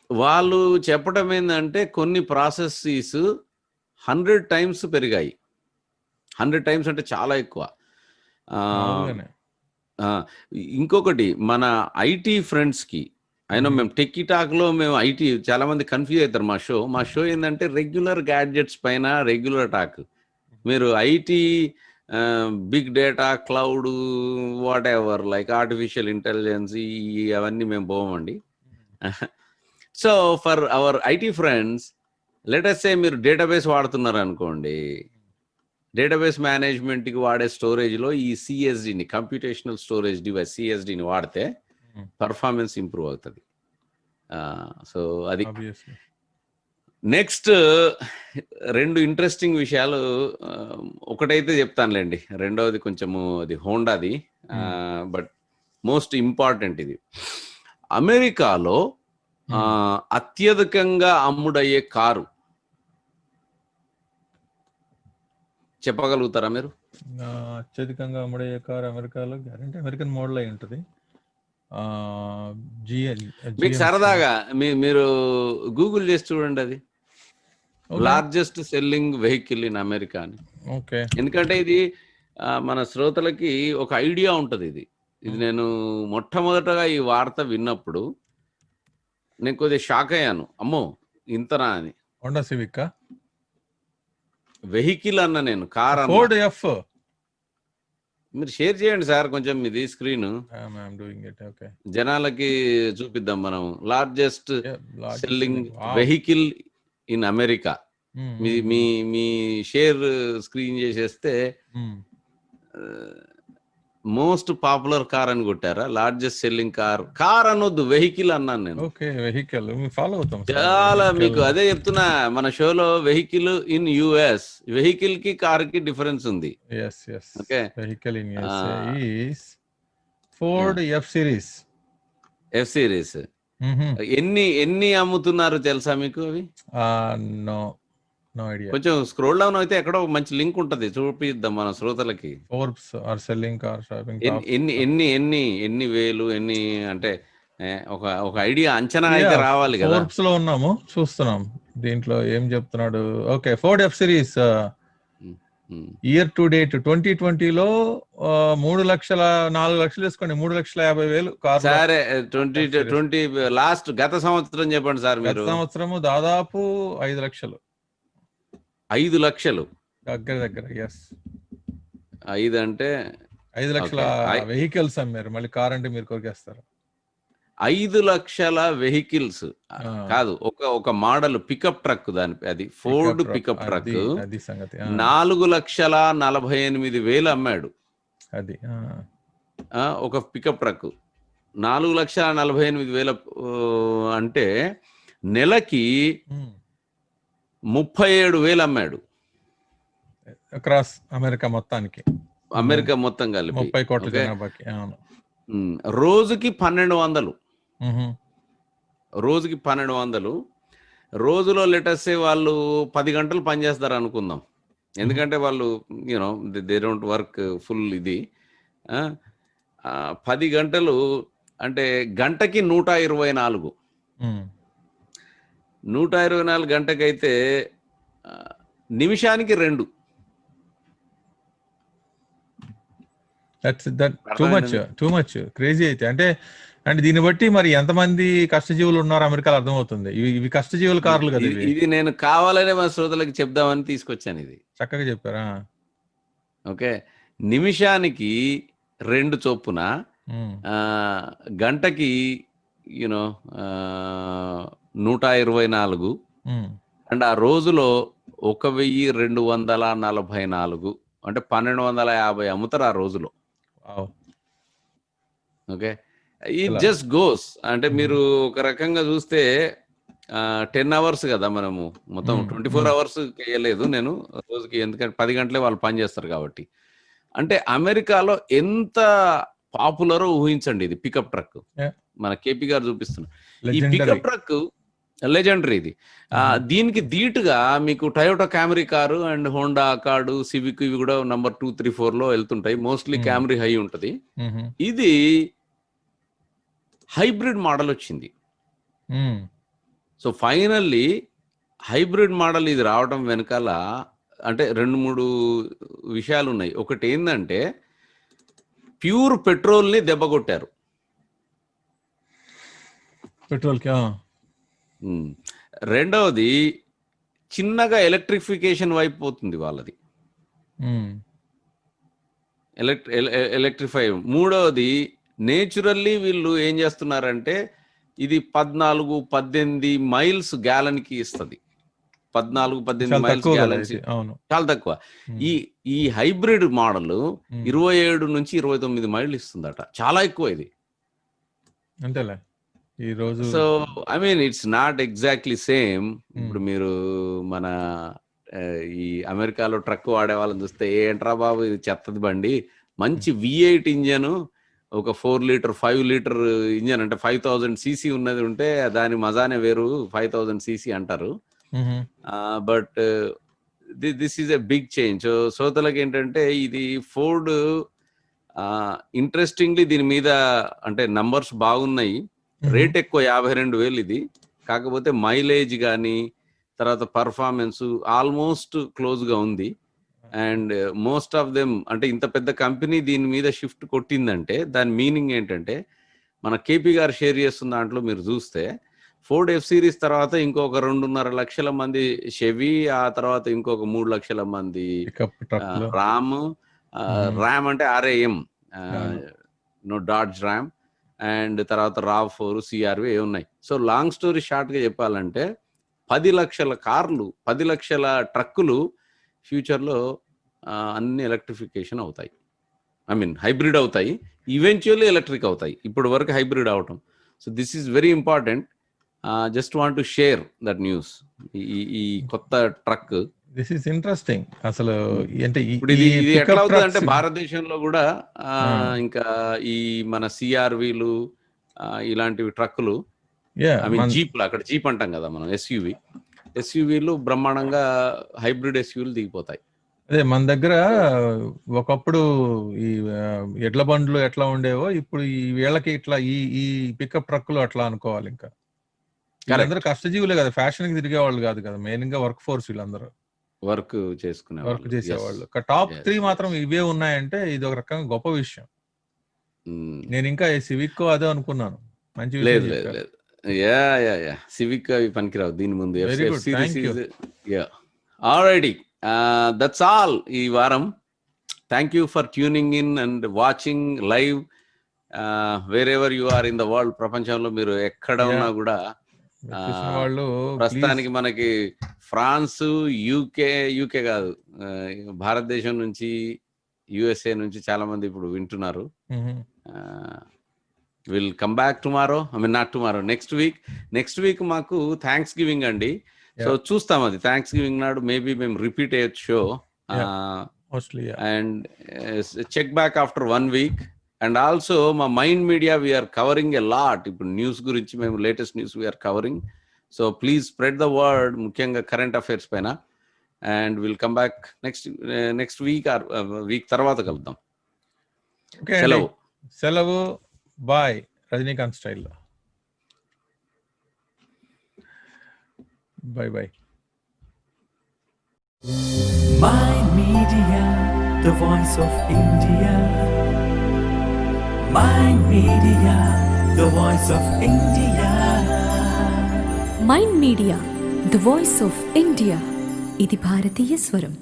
వాళ్ళు చెప్పడం ఏందంటే కొన్ని ప్రాసెసెస్ 100 టైమ్స్ పెరిగాయి. 100 టైమ్స్ అంటే చాలా ఎక్కువ. మామూలుగానే. ఇంకొకటి మన ఐటీ ఫ్రెండ్స్‌కి మేము టెక్కీ టాక్‌లో మేము ఐటీ చాలా మంది కన్‌ఫ్యూజ్ అయితారు మా షో ఏందంటే రెగ్యులర్ గ్యాడ్జెట్స్ పైన రెగ్యులర్ టాక్. మీరు IT, big data, cloud, whatever like artificial intelligence అవన్నీ మేము పోమండి. So, for our IT friends, let us say మీరు డేటాబేస్ వాడుతున్నారనుకోండి. డేటాబేస్ మేనేజ్మెంట్‌కి వాడే స్టోరేజ్‌లో ఈ సీఎస్‌డిని, కంప్యూటేషనల్ స్టోరేజ్ డివైస్ సీఎస్‌డిని వాడితే పర్ఫార్మెన్స్ ఇంప్రూవ్ అవుతది. సో, అది. ఆబ్వియస్లీ. నెక్స్ట్ 2 ఇంట్రెస్టింగ్ విషయాలు. ఒకటైతే చెప్తానులెండి. రెండోది కొంచెము అది హోండాది. బట్ మోస్ట్ ఇంపార్టెంట్ ఇది. అమెరికాలో అత్యధికంగా అమ్ముడయ్యే కారు చెప్పగలుగుతారా మీరు? అత్యధికంగా అమ్ముడే కార్ అమెరికాలో గ్యారెంటీ అమెరికన్ మోడల్ అయి ఉంటుంది. మీకు సరదాగా మీరు గూగుల్ చేసి చూడండి అది. Largest selling vehicle in America అని. ఓకే. ఎందుకంటే ఇది మన శ్రోతలకి ఒక ఐడియా ఉంటది ఇది. ఇది నేను మొట్టమొదటగా ఈ వార్త విన్నప్పుడు నేను కొద్దిగా షాక్ అయ్యాను. అమ్మో! ఇంతనా అని. హోండా సివిక్ వెహికల్ అన్న నేను, కార్ అన్న. Ford F. మీరు షేర్ చేయండి సార్ కొంచెం మీది స్క్రీన్. జనాలకి చూపిద్దాం మనం. Largest selling vehicle in America. Me me me share screen చేసేస్తే మోస్ట్ పాపులర్ కార్ అని కొట్టారా, లార్జెస్ట్ సెల్లింగ్ కార్ అనొద్దు, వెహికల్ అన్నాను నేను. ఓకే, వెహికల్ ఫాలో అవుతాం చాలా మీకు అదే చెప్తున్నా, మన షోలో వెహికల్ ఇన్ యుఎస్, వెహికల్ కి కార్ కి డిఫరెన్స్ ఉంది. Okay, vehicle in USA is Ford F series. F series ఎన్ని అమ్ముతున్నారు తెలుసా మీకు అవి? No idea. కొంచెం స్క్రోల్ డౌన్ అయితే ఎక్కడో మంచి లింక్ ఉంటది, చూపిద్దాం మన శ్రోతలకి. Forbes are selling car shopping ఎన్ని వేలు, ఎన్ని అంటే ఒక ఐడియా, అంచనా అయితే రావాలి కదా. ఫోర్బ్స్ లో ఉన్నాము, చూస్తున్నాం దీంట్లో ఏం చెప్తున్నాడు. Okay, Ford F series year to date 2020లో 3,04,00,000 వేసుకోండి, 3,50,000 కార్. సరే 2020 లాస్ట్ గత సంవత్సరం చెప్పండి సార్ మీరు. గత సంవత్సరము దాదాపు 5 లక్షలు. 5 లక్షలు దగ్గర ఎస్. 5 అంటే 5 లక్షల వెహికల్స్ అమ్మారు. మళ్ళీ కార్ అంటే మీరు కొరికేస్తారు. 5 లక్షల వెహికల్స్ కాదు, ఒక మోడల్ పికప్ ట్రక్, దాని అది ఫోర్డ్ పికప్ ట్రక్ 4,48,000 అమ్మాడు. అది ఒక పికప్ ట్రక్ 4,48,000 అంటే నెలకి 37,000 అమ్మాడు. అక్రాస్ అమెరికా మొత్తానికి, అమెరికా మొత్తం కలిపి 30 కోట్ల జనాభాకి. రోజుకి 1,200. రోజుకి 1,200. రోజులో లెటర్సే వాళ్ళు 10 గంటలు పనిచేస్తారు అనుకుందాం, ఎందుకంటే వాళ్ళు you know they don't work full ఇది. 10 గంటలు అంటే గంటకి 124. 124 గంటకైతే నిమిషానికి 2. టూ మచ్ క్రేజీ అయితే. అంటే దీన్ని బట్టి మరి ఎంతమంది కష్టజీవులు ఉన్నారు అమెరికాలో అర్థమవుతుంది. ఇవి కష్టజీవుల కార్లు కదా. ఇది నేను కావాలనే మా శ్రోతలకు చెప్దామని తీసుకొచ్చాను. ఇది చక్కగా చెప్పారా. ఓకే, నిమిషానికి 2 చొప్పున, గంటకి 124, అండ్ ఆ రోజులో 1,244, అంటే 1,250 అమ్ముతారు ఆ రోజులో. Okay, it just goes. అంటే మీరు ఒక రకంగా చూస్తే 10 అవర్స్ కదా, మనము మొత్తం 24 అవర్స్ చేయలేదు నేను రోజుకి, ఎందుకంటే 10 గంటలే వాళ్ళు పని చేస్తారు కాబట్టి. అంటే అమెరికాలో ఎంత పాపులరో ఊహించండి. ఇది పికప్ ట్రక్, మన కేపీ గారు చూపిస్తున్నారు. ఈ పికప్ ట్రక్ లెజెండరీ ఇది. దీనికి ధీటుగా మీకు Toyota Camry car and Honda Accord, Civic ఇవి కూడా నంబర్ 2, 3, 4లో వెళ్తుంటాయి. మోస్ట్లీ క్యామరీ హై ఉంటది. ఇది హైబ్రిడ్ మోడల్ వచ్చింది. సో ఫైనల్లీ హైబ్రిడ్ మోడల్ ఇది రావడం వెనకాల అంటే 2-3 విషయాలు ఉన్నాయి. ఒకటి ఏంటంటే ప్యూర్ పెట్రోల్ని దెబ్బ కొట్టారు. రెండవది చిన్నగా ఎలక్ట్రిఫికేషన్ వైపు పోతుంది వాళ్ళది, ఎలక్ట్రిఫై. మూడవది నేచురల్లీ వీళ్ళు ఏం చేస్తున్నారంటే ఇది 14-18 మైల్స్ గ్యాలన్కి ఇస్తుంది. 14-18 మైల్స్ గ్యాలన్ చాలా తక్కువ. ఈ హైబ్రిడ్ మోడల్ 27-29 మైళ్ళు ఇస్తుందట, చాలా ఎక్కువ ఇది. అంతేలే ఈ రోజు. So I mean it's not exactly same. ఇప్పుడు మీరు మన ఈ అమెరికాలో ట్రక్ వాడే వాళ్ళని చూస్తే, ఏంట్రా బాబు ఇది చెత్తది బండి, మంచి V8 ఇంజన్, ఒక 4 లీటర్ 5 లీటర్ ఇంజన్, అంటే 5,000 cc ఉన్నది ఉంటే దాని మజానే వేరు. 5,000 cc అంటారు, but this is a big change. So శ్రోతలకు ఏంటంటే ఇది ఫోర్డ్ ఇంట్రెస్టింగ్లీ దీని మీద అంటే నంబర్స్ బాగున్నాయి. రేట్ ఎక్కువ 52,000 ఇది. కాకపోతే మైలేజ్ కానీ తర్వాత పర్ఫార్మెన్స్ ఆల్మోస్ట్ క్లోజ్ గా ఉంది. అండ్ మోస్ట్ ఆఫ్ దెమ్ అంటే ఇంత పెద్ద కంపెనీ దీని మీద షిఫ్ట్ కొట్టిందంటే దాని మీనింగ్ ఏంటంటే, మన కేపీ గారు షేర్ చేస్తున్న దాంట్లో మీరు చూస్తే ఫోర్డ్ ఎఫ్ సిరీస్ తర్వాత ఇంకొక 2.5 లక్షల మంది షెవీ, ఆ తర్వాత ఇంకొక 3 లక్షల మంది ర్యామ్ అంటే RAM, డాడ్జ్ ర్యామ్, అండ్ తర్వాత RAV4, CRV ఉన్నాయి. సో లాంగ్ స్టోరీ షార్ట్ గా చెప్పాలంటే 10 లక్షల కార్లు, 10 లక్షల ట్రక్కులు ఫ్యూచర్లో అన్ని ఎలక్ట్రిఫికేషన్ అవుతాయి. ఐ మీన్ హైబ్రిడ్ అవుతాయి, ఈవెన్చువల్లీ ఎలక్ట్రిక్ అవుతాయి. ఇప్పుడు వరకు హైబ్రిడ్ అవటం. So this is very important. Just want to share that news. ఈ కొత్త ట్రక్ దిస్ ఈస్ ఇంట్రెస్టింగ్. అసలు అంటే ఇప్పుడు ఇది ఎట్లా అవుతుంది అంటే భారతదేశంలో కూడా ఇంకా ఈ మన సిఆర్వీలు ఇలాంటివి ట్రక్కులు, ఐ మీన్ జీప్లు, అక్కడ జీప్ అంటాం కదా మనం, ఎస్యూవీలు బ్రహ్మాండంగా హైబ్రిడ్ ఎస్యూవీలు దిగిపోతాయి. అదే మన దగ్గర ఒకప్పుడు ఈ ఎడ్ల బండ్లు ఎట్లా ఉండేవో ఇప్పుడు ఈ వీళ్ళకి ఇట్లా ఈ పికప్ ట్రక్కులు అట్లా అనుకోవాలి. ఇంకా వీళ్ళందరూ కష్టజీవులే కదా, ఫ్యాషన్ కి తిరిగే వాళ్ళు కాదు కదా, మెయిన్ గా వర్క్ ఫోర్స్. వీళ్ళందరూ వర్క్ చేసేవాళ్ళు. టాప్ 3 మాత్రం ఇవే ఉన్నాయంటే ఇది ఒక రకంగా గొప్ప విషయం. నేను ఇంకా సివిక్ అదే అనుకున్నాను. మంచి లేదు సివిక్ అవి పనికిరావు దీని ముందు. ఆల్రెడీ దట్స్ ఆల్ ఈ వారం. Thank you for tuning in and watching live wherever you are in the world. ప్రపంచంలో మీరు ఎక్కడ ఉన్నా కూడా వాళ్ళు ప్రస్తుతానికి మనకి ఫ్రాన్స్, యూకే కాదు, భారతదేశం నుంచి, యుఎస్ఏ నుంచి చాలా మంది ఇప్పుడు వింటున్నారు. Will come back tomorrow, I mean not tomorrow, next week మాకు థ్యాంక్స్ గివింగ్ అండి. సో చూస్తాం, అది థ్యాంక్స్ గివింగ్ నాడు మేబీ మేము రిపీట్ అయ్యొచ్చు show. And check back after 1 week. And also మా mind media we are covering a lot. ఇప్పుడు news గురించి మేము latest news we are covering. So please spread the word, ముఖ్యంగా కరెంట్ అఫైర్స్ పైన. And will come back next week or week తర్వాత కలుద్దాం. సెలవు. Bye. Rajinikanth స్టైల్లో by. Mind Media, the voice of India. Mind Media, the voice of India. Mind media the voice of India. ఇది భారతీయ స్వరం.